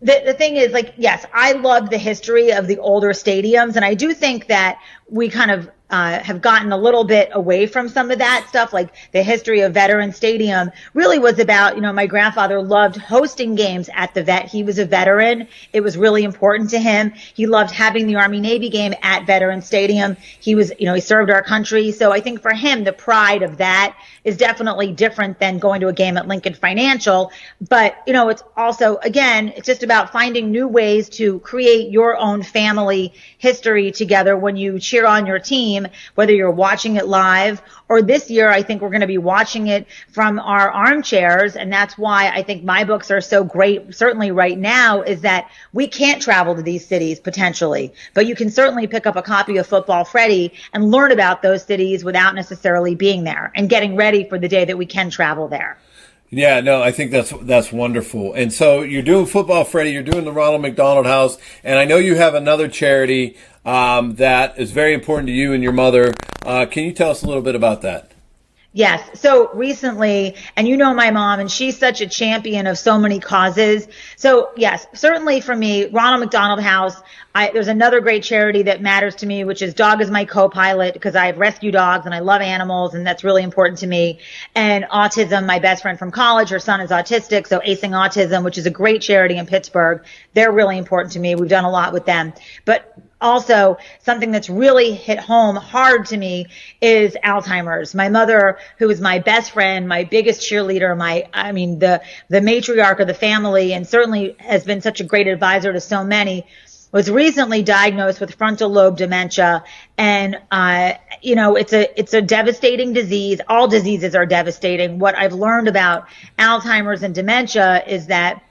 The thing is, like, yes, I love the history of the older stadiums, and I do think that we kind of have gotten a little bit away from some of that stuff. Like the history of Veteran Stadium really was about, my grandfather loved hosting games at the vet. He was a veteran. It was really important to him. He loved having the Army Navy game at Veteran Stadium. He was, he served our country. So I think for him, the pride of that is definitely different than going to a game at Lincoln Financial. But, it's also, again, it's just about finding new ways to create your own family history together when you cheer on your team, whether you're watching it live or this year, I think we're going to be watching it from our armchairs. And that's why I think my books are so great, certainly right now, is that we can't travel to these cities potentially, but you can certainly pick up a copy of Football Freddy and learn about those cities without necessarily being there and getting ready for the day that we can travel there. Yeah, no, I think that's wonderful. And so you're doing Football Freddy, you're doing the Ronald McDonald House, and I know you have another charity that is very important to you and your mother. Can you tell us a little bit about that? Yes. So recently, and my mom, and she's such a champion of so many causes. So yes, certainly for me, Ronald McDonald House, there's another great charity that matters to me, which is Dog is My Co-Pilot, because I have rescue dogs and I love animals, and that's really important to me. And autism, my best friend from college, her son is autistic, so Acing Autism, which is a great charity in Pittsburgh. They're really important to me. We've done a lot with them. But also something that's really hit home hard to me is Alzheimer's. My mother, who was my best friend, my biggest cheerleader, the matriarch of the family, and certainly has been such a great advisor to so many, was recently diagnosed with frontal lobe dementia. And, it's a devastating disease. All diseases are devastating. What I've learned about Alzheimer's and dementia is that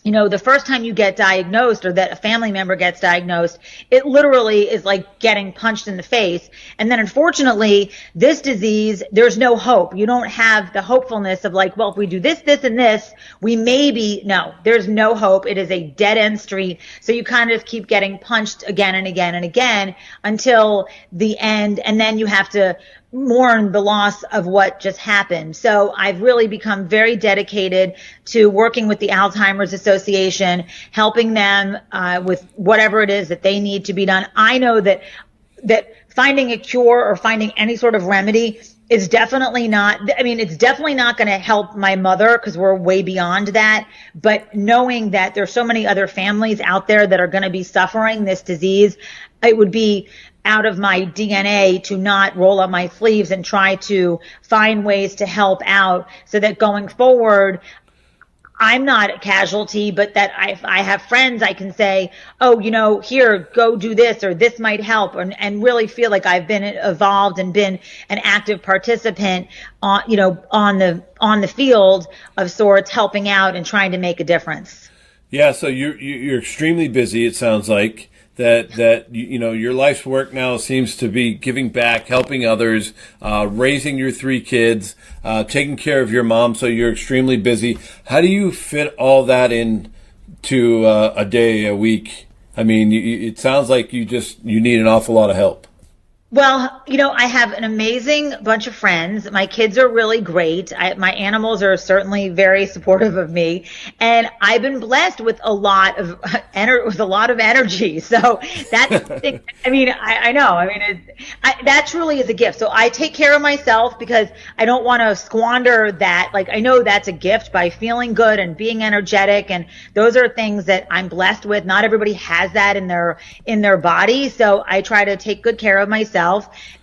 the first time you get diagnosed or that a family member gets diagnosed, it literally is like getting punched in the face. And then unfortunately, this disease, there's no hope. You don't have the hopefulness of like, well, if we do this, this, and this, no, there's no hope. It is a dead end street. So you kind of keep getting punched again and again and again until the end. And then you have to mourn the loss of what just happened. So I've really become very dedicated to working with the Alzheimer's Association, helping them with whatever it is that they need to be done. I know that finding a cure or finding any sort of remedy is definitely not, it's definitely not going to help my mother because we're way beyond that. But knowing that there's so many other families out there that are going to be suffering this disease, it would be out of my DNA to not roll up my sleeves and try to find ways to help out so that going forward, I'm not a casualty, but that I have friends I can say, here, go do this, or this might help, and really feel like I've been evolved and been an active participant on the field of sorts, helping out and trying to make a difference. Yeah. So you're extremely busy. It sounds like. That your life's work now seems to be giving back, helping others, raising your 3 kids, taking care of your mom. So you're extremely busy. How do you fit all that into a day, a week? It sounds like you need an awful lot of help. Well, I have an amazing bunch of friends. My kids are really great. My animals are certainly very supportive of me, and I've been blessed with a lot of energy. So that's the thing. I know. That truly is a gift. So I take care of myself because I don't want to squander that. Like, I know that's a gift by feeling good and being energetic, and those are things that I'm blessed with. Not everybody has that in their body, so I try to take good care of myself.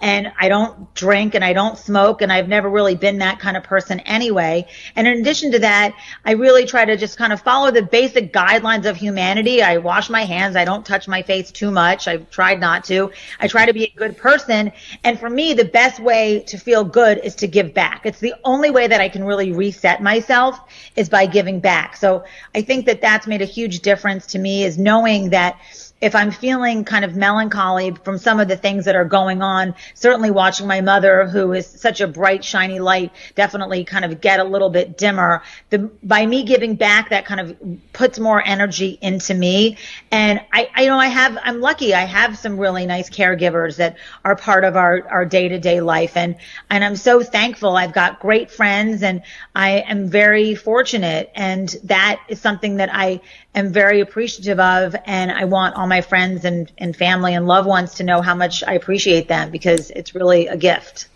And I don't drink and I don't smoke, and I've never really been that kind of person anyway. And in addition to that, I really try to just kind of follow the basic guidelines of humanity. I wash my hands. I don't touch my face too much. I've tried not to. I try to be a good person. And for me, the best way to feel good is to give back. It's the only way that I can really reset myself is by giving back. So I think that that's made a huge difference to me, is knowing that if I'm feeling kind of melancholy from some of the things that are going on, certainly watching my mother, who is such a bright, shiny light, definitely kind of get a little bit dimmer. By me giving back, that kind of puts more energy into me. And I'm lucky. I have some really nice caregivers that are part of our day-to-day life. And I'm so thankful. I've got great friends, and I am very fortunate. And that is something that I am very appreciative of. And I want all my friends and family and loved ones to know how much I appreciate them, because it's really a gift.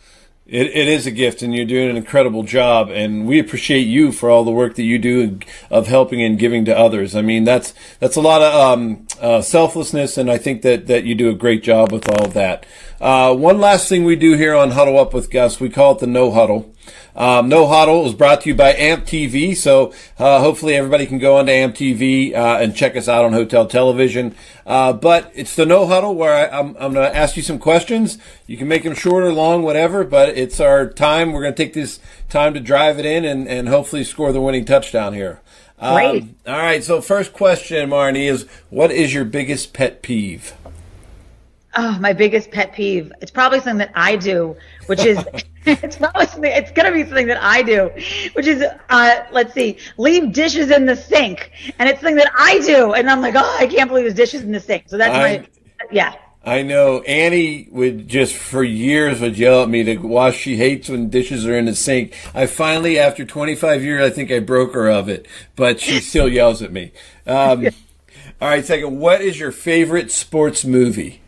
It is a gift, and you're doing an incredible job, and we appreciate you for all the work that you do of helping and giving to others. That's a lot of selflessness, and I think that you do a great job with all of that. One last thing we do here on Huddle Up with Gus, we call it the No Huddle. No Huddle is brought to you by AMP TV, so hopefully everybody can go onto AMP TV and check us out on hotel television. But it's the No Huddle, where I'm going to ask you some questions. You can make them short or long, whatever, but it's our time. We're going to take this time to drive it in and hopefully score the winning touchdown here. Great. All right, so first question, Marnie, is what is your biggest pet peeve? Oh, my biggest pet peeve. It's probably something that I do, which is, it's going to be something that I do, which is, let's see, leave dishes in the sink. And it's something that I do. And I'm like, I can't believe there's dishes in the sink. So that's yeah. I know Annie would just for years would yell at me to wash. She hates when dishes are in the sink. I finally, after 25 years, I think I broke her of it, but she still yells at me. All right, second, what is your favorite sports movie?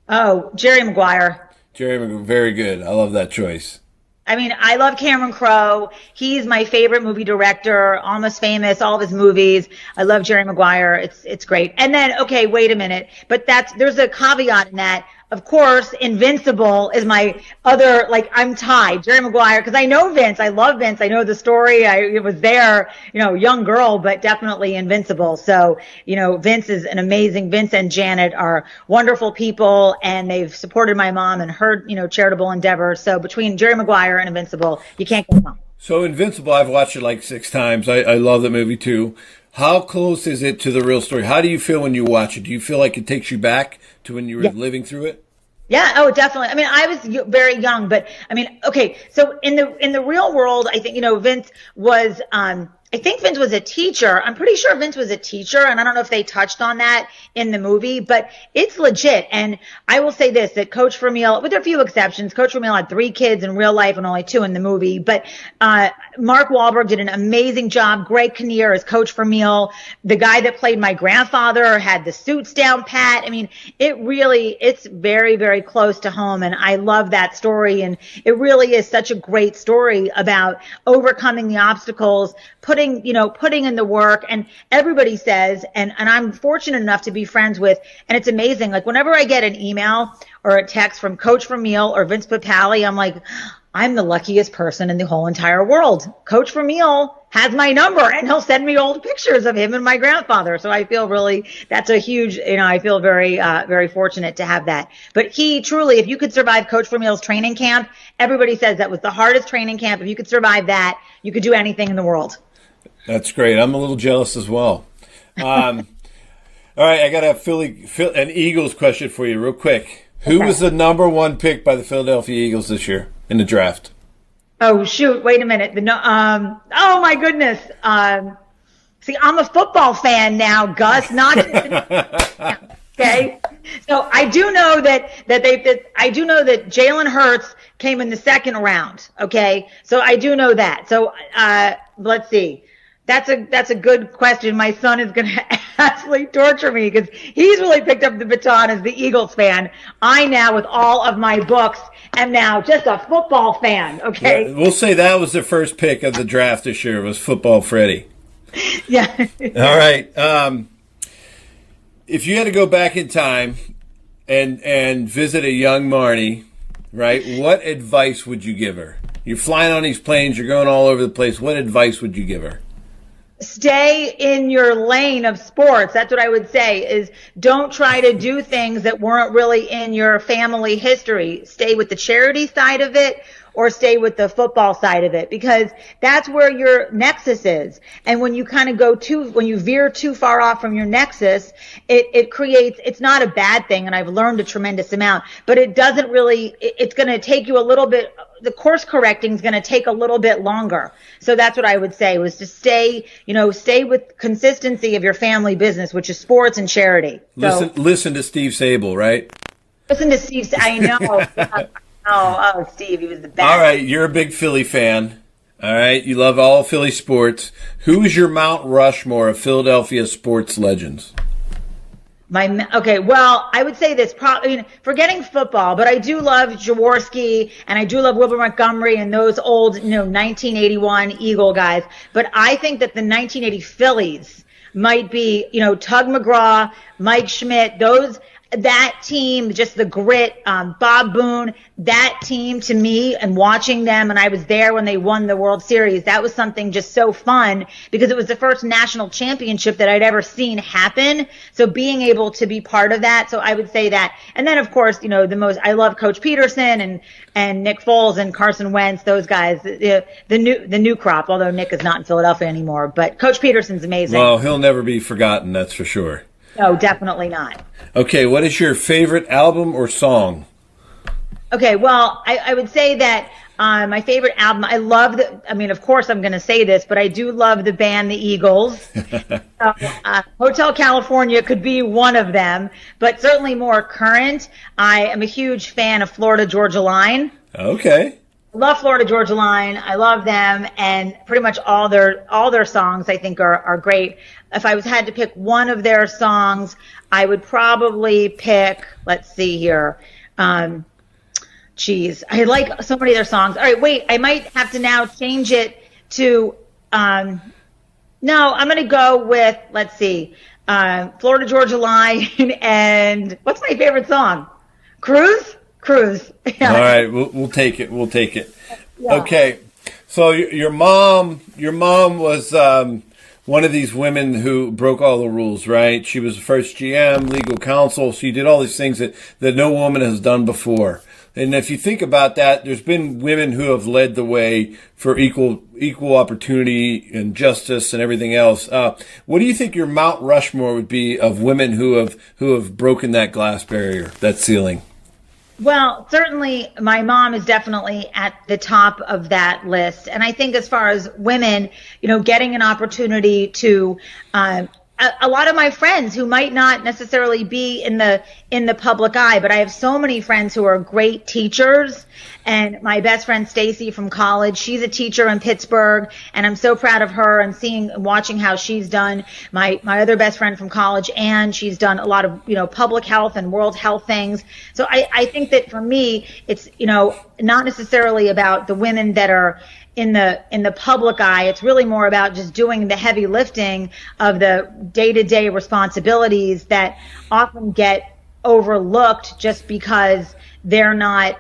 Oh, Jerry Maguire. Jerry Maguire, very good. I love that choice. I mean, I love Cameron Crowe. He's my favorite movie director, Almost Famous, all of his movies. I love Jerry Maguire. It's great. And then, okay, wait a minute. But there's a caveat in that. Of course, Invincible is my other, like, I'm tied. Jerry Maguire, because I know Vince. I love Vince. I know the story. I was there, young girl, but definitely Invincible. So, Vince is an amazing, Vince and Janet are wonderful people, and they've supported my mom and her, charitable endeavors. So between Jerry Maguire and Invincible, you can't go wrong. So Invincible, I've watched it like 6 times. I love that movie too. How close is it to the real story? How do you feel when you watch it? Do you feel like it takes you back to when you were living through it? Yeah. Oh, definitely. I mean, I was very young, but I mean, okay. So in the real world, I think, Vince was, I think Vince was a teacher. I'm pretty sure Vince was a teacher, and I don't know if they touched on that in the movie, but it's legit. And I will say this, that Coach Vermeil, with a few exceptions, Coach Vermeil had 3 kids in real life and only 2 in the movie, but Mark Wahlberg did an amazing job. Greg Kinnear is Coach Vermeil. The guy that played my grandfather had the suits down pat. I mean, it's very, very close to home, and I love that story. And it really is such a great story about overcoming the obstacles, putting in the work. And everybody says, and I'm fortunate enough to be friends with, and it's amazing. Like, whenever I get an email or a text from Coach Vermeil or Vince Papale, I'm like, I'm the luckiest person in the whole entire world. Coach Vermeil has my number, and he'll send me old pictures of him and my grandfather. So I feel that's a huge, I feel very, very fortunate to have that. But he truly, if you could survive Coach Vermeil's training camp, everybody says that was the hardest training camp. If you could survive that, you could do anything in the world. That's great. I'm a little jealous as well. All right, I got an Eagles question for you real quick. Who was the number 1 pick by the Philadelphia Eagles this year in the draft? Oh, shoot. Wait a minute. Oh, my goodness. See, I'm a football fan now, Gus, not okay. So I do know that Jalen Hurts came in the 2nd round. Okay. So I do know that. So, let's see. That's a good question. My son is going to absolutely torture me because he's really picked up the baton as the Eagles fan. I now, with all of my books, am now just a football fan. Okay. Yeah, we'll say that was the first pick of the draft this year was Football Freddy. Yeah. All right. If you had to go back in time and visit a young Marnie, right, what advice would you give her? You're flying on these planes. You're going all over the place. What advice would you give her? Stay in your lane of sports. That's what I would say, is don't try to do things that weren't really in your family history. Stay with the charity side of it, or stay with the football side of it, because that's where your nexus is. And when you kind of when you veer too far off from your nexus, it's not a bad thing. And I've learned a tremendous amount, but it doesn't really, it's going to take you a little bit, the course correcting is going to take a little bit longer. So that's what I would say, was to stay with consistency of your family business, which is sports and charity. Listen to Steve Sable, right? Listen to Steve. I know. Oh, Steve, he was the best. All right, you're a big Philly fan. All right, you love all Philly sports. Who is your Mount Rushmore of Philadelphia sports legends? Well, I would say this, forgetting football, but I do love Jaworski, and I do love Wilbur Montgomery and those old, 1981 Eagle guys. But I think that the 1980 Phillies might be, Tug McGraw, Mike Schmidt, that team, just the grit, Bob Boone, that team to me, and watching them, and I was there when they won the World Series, that was something just so fun, because it was the first national championship that I'd ever seen happen. So being able to be part of that, so I would say that. And then, of course, I love Coach Peterson and Nick Foles and Carson Wentz, those guys, the new crop, although Nick is not in Philadelphia anymore, but Coach Peterson's amazing. Well, he'll never be forgotten, that's for sure. No, definitely not. Okay, what is your favorite album or song? Okay, well, I would say that my favorite album, of course I'm going to say this, but I do love the band The Eagles. Hotel California could be one of them, but certainly more current. I am a huge fan of Florida Georgia Line. Okay. I love Florida Georgia Line. I love them, and pretty much all their songs I think are great. If I had to pick one of their songs, I would probably pick, let's see here, geez, I like so many of their songs. All right, wait, I might have to now change it to, no, I'm going to go with, let's see, Florida Georgia Line and what's my favorite song? Cruise. Yeah. All right, we'll take it. Yeah. Okay, so your mom was one of these women who broke all the rules, right? She was the first GM, legal counsel. She did all these things that no woman has done before. And if you think about that, there's been women who have led the way for equal opportunity and justice and everything else. What do you think your Mount Rushmore would be of women who have broken that glass barrier, that ceiling? Well, certainly my mom is definitely at the top of that list. And I think as far as women, getting an opportunity to, a lot of my friends who might not necessarily be in the public eye, but I have so many friends who are great teachers. And my best friend Stacy from college, she's a teacher in Pittsburgh, and I'm so proud of her and watching how she's done. My other best friend from college, Anne, she's done a lot of public health and world health things. So I think that for me, it's not necessarily about the women that are in the public eye. It's really more about just doing the heavy lifting of the day-to-day responsibilities that often get overlooked just because they're not,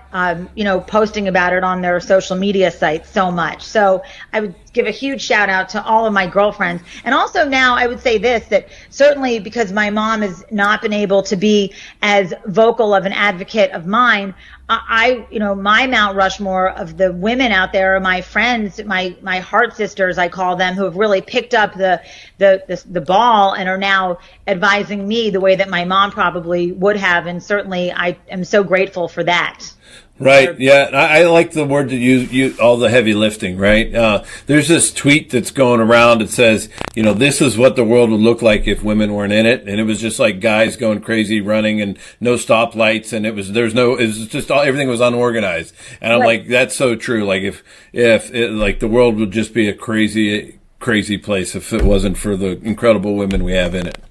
posting about it on their social media sites so much. So I would give a huge shout out to all of my girlfriends. And also now I would say this, that certainly because my mom has not been able to be as vocal of an advocate of mine, my Mount Rushmore of the women out there are my friends, my heart sisters, I call them, who have really picked up the ball and are now advising me the way that my mom probably would have. And certainly I am so grateful for that. Right. Yeah. I like the word that you all the heavy lifting, right? There's this tweet that's going around that says, this is what the world would look like if women weren't in it. And it was just like guys going crazy running and no stoplights. And it was just everything was unorganized. And I'm like, that's so true. Like if the world would just be a crazy, crazy place if it wasn't for the incredible women we have in it.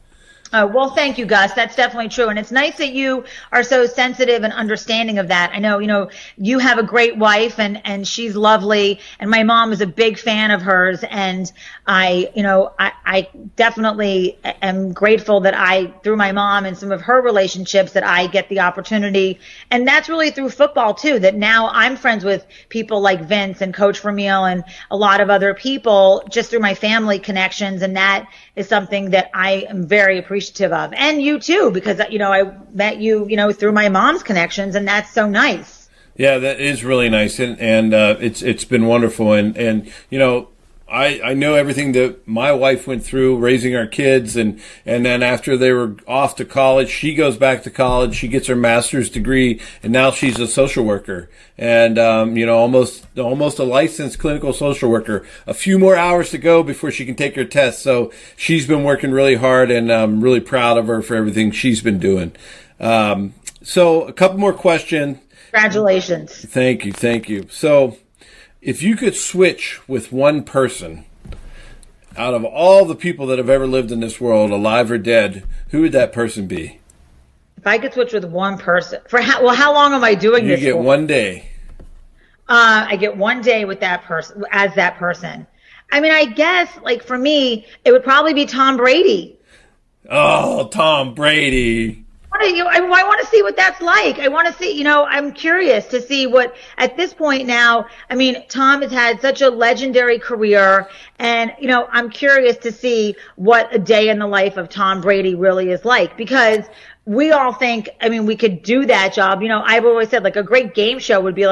Well, thank you, Gus. That's definitely true. And it's nice that you are so sensitive and understanding of that. I know, you have a great wife and she's lovely. And my mom is a big fan of hers. And I definitely am grateful that through my mom and some of her relationships, that I get the opportunity. And that's really through football too, that now I'm friends with people like Vince and Coach Vermeil and a lot of other people just through my family connections. And that is something that I am very appreciative of. And you too, because, I met you, through my mom's connections, and that's so nice. Yeah, that is really nice. And it's been wonderful. And I know everything that my wife went through raising our kids, and then after they were off to college, she goes back to college, she gets her master's degree, and now she's a social worker, and almost a licensed clinical social worker. A few more hours to go before she can take her test. So she's been working really hard, and I'm really proud of her for everything she's been doing. So a couple more questions. Congratulations. Thank you. So, if you could switch with one person out of all the people that have ever lived in this world, alive or dead, who would that person be? If I could switch with one person, how long am I doing this for? You get 1 day. I get 1 day with that person, as that person. I mean, I guess, for me, it would probably be Tom Brady. Oh, Tom Brady. I want to see what that's like. I want to see, I'm curious to see what, at this point now, Tom has had such a legendary career, and, I'm curious to see what a day in the life of Tom Brady really is like, because we all think, we could do that job. I've always said, a great game show would be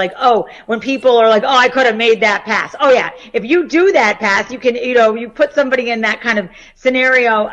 when people are like, oh, I could have made that pass. Oh yeah. If you do that pass, you can, you put somebody in that kind of scenario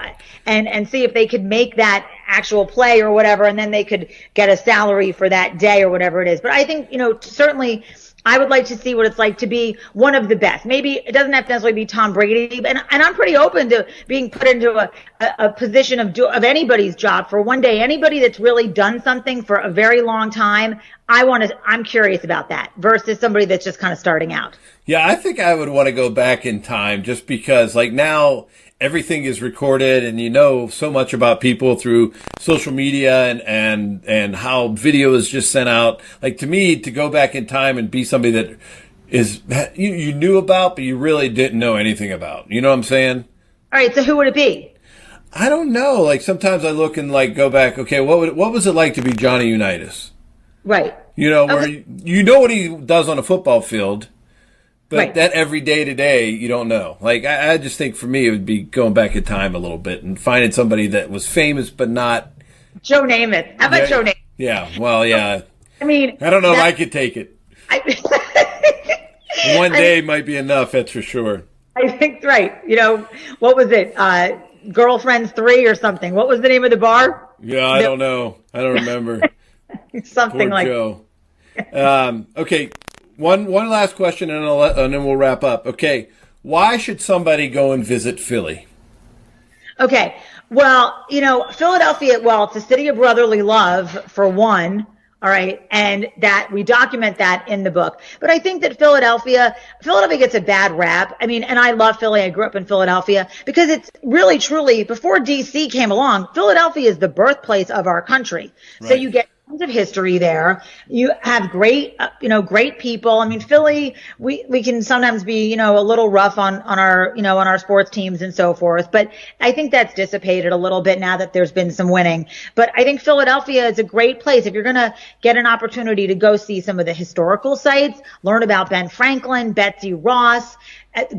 and see if they could make that actual play or whatever, and then they could get a salary for that day or whatever it is. But I think, certainly I would like to see what it's like to be one of the best. Maybe it doesn't have to necessarily be Tom Brady, and I'm pretty open to being put into a position of anybody's job for 1 day. Anybody that's really done something for a very long time, I'm curious about that versus somebody that's just kind of starting out. Yeah, I think I would want to go back in time just because, now, everything is recorded and you know so much about people through social media and how video is just sent out. Like, to me, to go back in time and be somebody that is you knew about, but you really didn't know anything about. You know what I'm saying? All right. So who would it be? I don't know. Like, sometimes I look and like go back. Okay, what was it like to be Johnny Unitas? Right. You know, where you know what he does on a football field. But that every day to day, you don't know. Like, I just think for me, it would be going back in time a little bit and finding somebody that was famous but not. Joe Namath. How about Joe Namath? Yeah, well, yeah. I mean, I don't know if I could take it. One day might be enough, that's for sure. I think, right. You know, what was it? Girlfriends 3 or something. What was the name of the bar? Yeah, I don't know. I don't remember. Something Poor like Joe. Okay. One last question, and then we'll wrap up. Okay, why should somebody go and visit Philly? Okay, well, you know, Philadelphia, well, it's a city of brotherly love, for one, all right, and that we document that in the book. But I think that Philadelphia gets a bad rap. I mean, and I love Philly. I grew up in Philadelphia because it's really, truly, before D.C. came along, Philadelphia is the birthplace of our country. Right. So you get of history there. You have great, great people. I mean, Philly, we can sometimes be, a little rough on our sports teams and so forth. But I think that's dissipated a little bit now that there's been some winning. But I think Philadelphia is a great place. If you're going to get an opportunity to go see some of the historical sites, learn about Ben Franklin, Betsy Ross,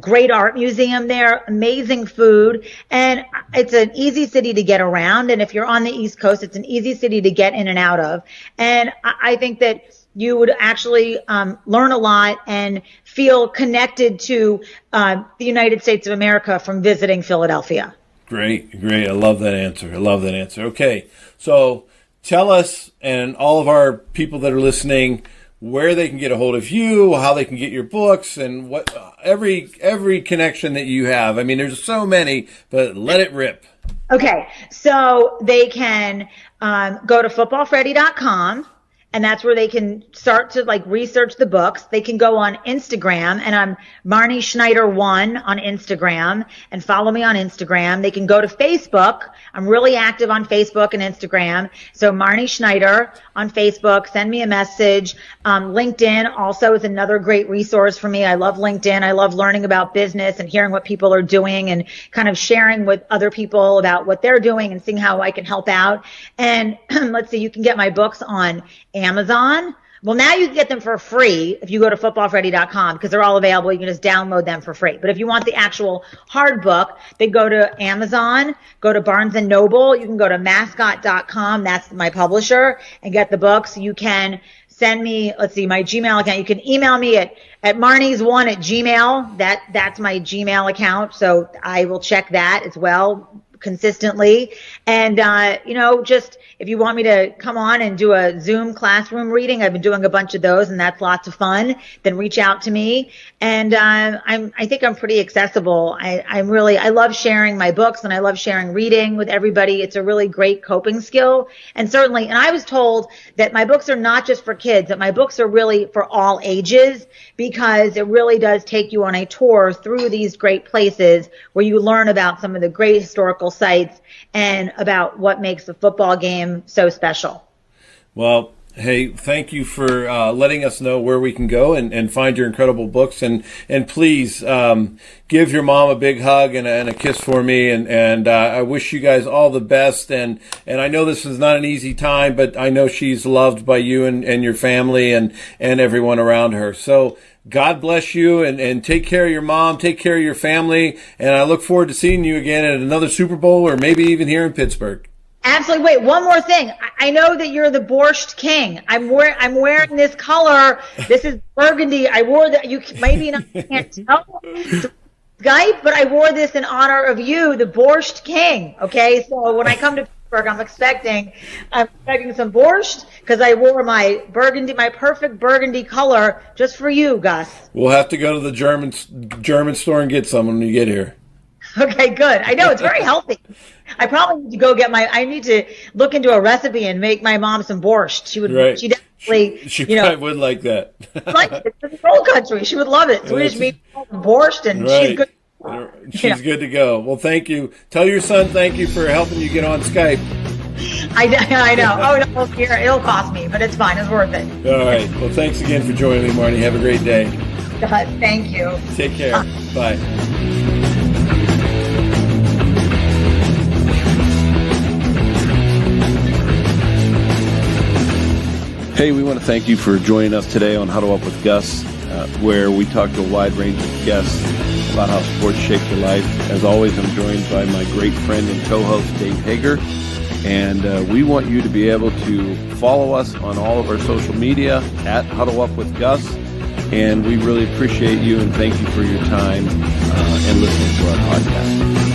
great art museum there, amazing food, and it's an easy city to get around. And if you're on the East Coast, it's an easy city to get in and out of. And I think that you would actually learn a lot and feel connected to the United States of America from visiting Philadelphia. Great. I love that answer. Okay, so tell us and all of our people that are listening where they can get a hold of you, how they can get your books, and what every connection that you have. I mean, there's so many, but let it rip. Okay, so they can go to footballfreddy.com, and that's where they can start to research the books. They can go on Instagram, and I'm Marnie Schneider 1 on Instagram, and follow me on Instagram. They can go to Facebook. I'm really active on Facebook and Instagram. So Marnie Schneider on Facebook, send me a message. LinkedIn also is another great resource for me. I love LinkedIn. I love learning about business and hearing what people are doing and kind of sharing with other people about what they're doing and seeing how I can help out. And let's see, you can get my books on Amazon. Well, now you can get them for free if you go to footballfreddy.com because they're all available. You can just download them for free. But if you want the actual hard book, then go to Amazon, go to Barnes & Noble. You can go to mascot.com. That's my publisher, and get the books. You can send me, my Gmail account. You can email me at marnies1@gmail. That's my Gmail account. So I will check that as well consistently. And, just if you want me to come on and do a Zoom classroom reading, I've been doing a bunch of those and that's lots of fun, then reach out to me. And, I think I'm pretty accessible. I love sharing my books and I love sharing reading with everybody. It's a really great coping skill. And certainly, and I was told that my books are not just for kids, that my books are really for all ages, because it really does take you on a tour through these great places where you learn about some of the great historical sites and about what makes the football game so special. Well, hey, thank you for letting us know where we can go and find your incredible books. And please give your mom a big hug and a kiss for me. And I wish you guys all the best. And I know this is not an easy time, but I know she's loved by you and your family and everyone around her. So God bless you and take care of your mom, take care of your family. And I look forward to seeing you again at another Super Bowl or maybe even here in Pittsburgh. Absolutely. Wait, one more thing. I know that you're the Borscht King. I'm wearing this color. This is burgundy. I wore that. You maybe not can't tell Skype, but I wore this in honor of you, the Borscht King. Okay, so when I come to Pittsburgh, I'm expecting some borscht because I wore my perfect burgundy color just for you, Gus. We'll have to go to the German store and get some when you get here. Okay, good. I know it's very healthy. I probably need to go I need to look into a recipe and make my mom some borscht. She would, right. She definitely, she probably would like that. Like it. It's a whole country. She would love it. Swedish meatballs and borscht, and right. She's good She's good to go. Well, thank you. Tell your son thank you for helping you get on Skype. I know. Oh, no, here, it'll cost me, but it's fine. It's worth it. All right. Well, thanks again for joining me, Marnie. Have a great day. Thank you. Take care. Bye. Hey, we want to thank you for joining us today on Huddle Up with Gus, where we talk to a wide range of guests about how sports shape your life. As always, I'm joined by my great friend and co-host, Dave Hager, and we want you to be able to follow us on all of our social media at Huddle Up with Gus, and we really appreciate you and thank you for your time and listening to our podcast.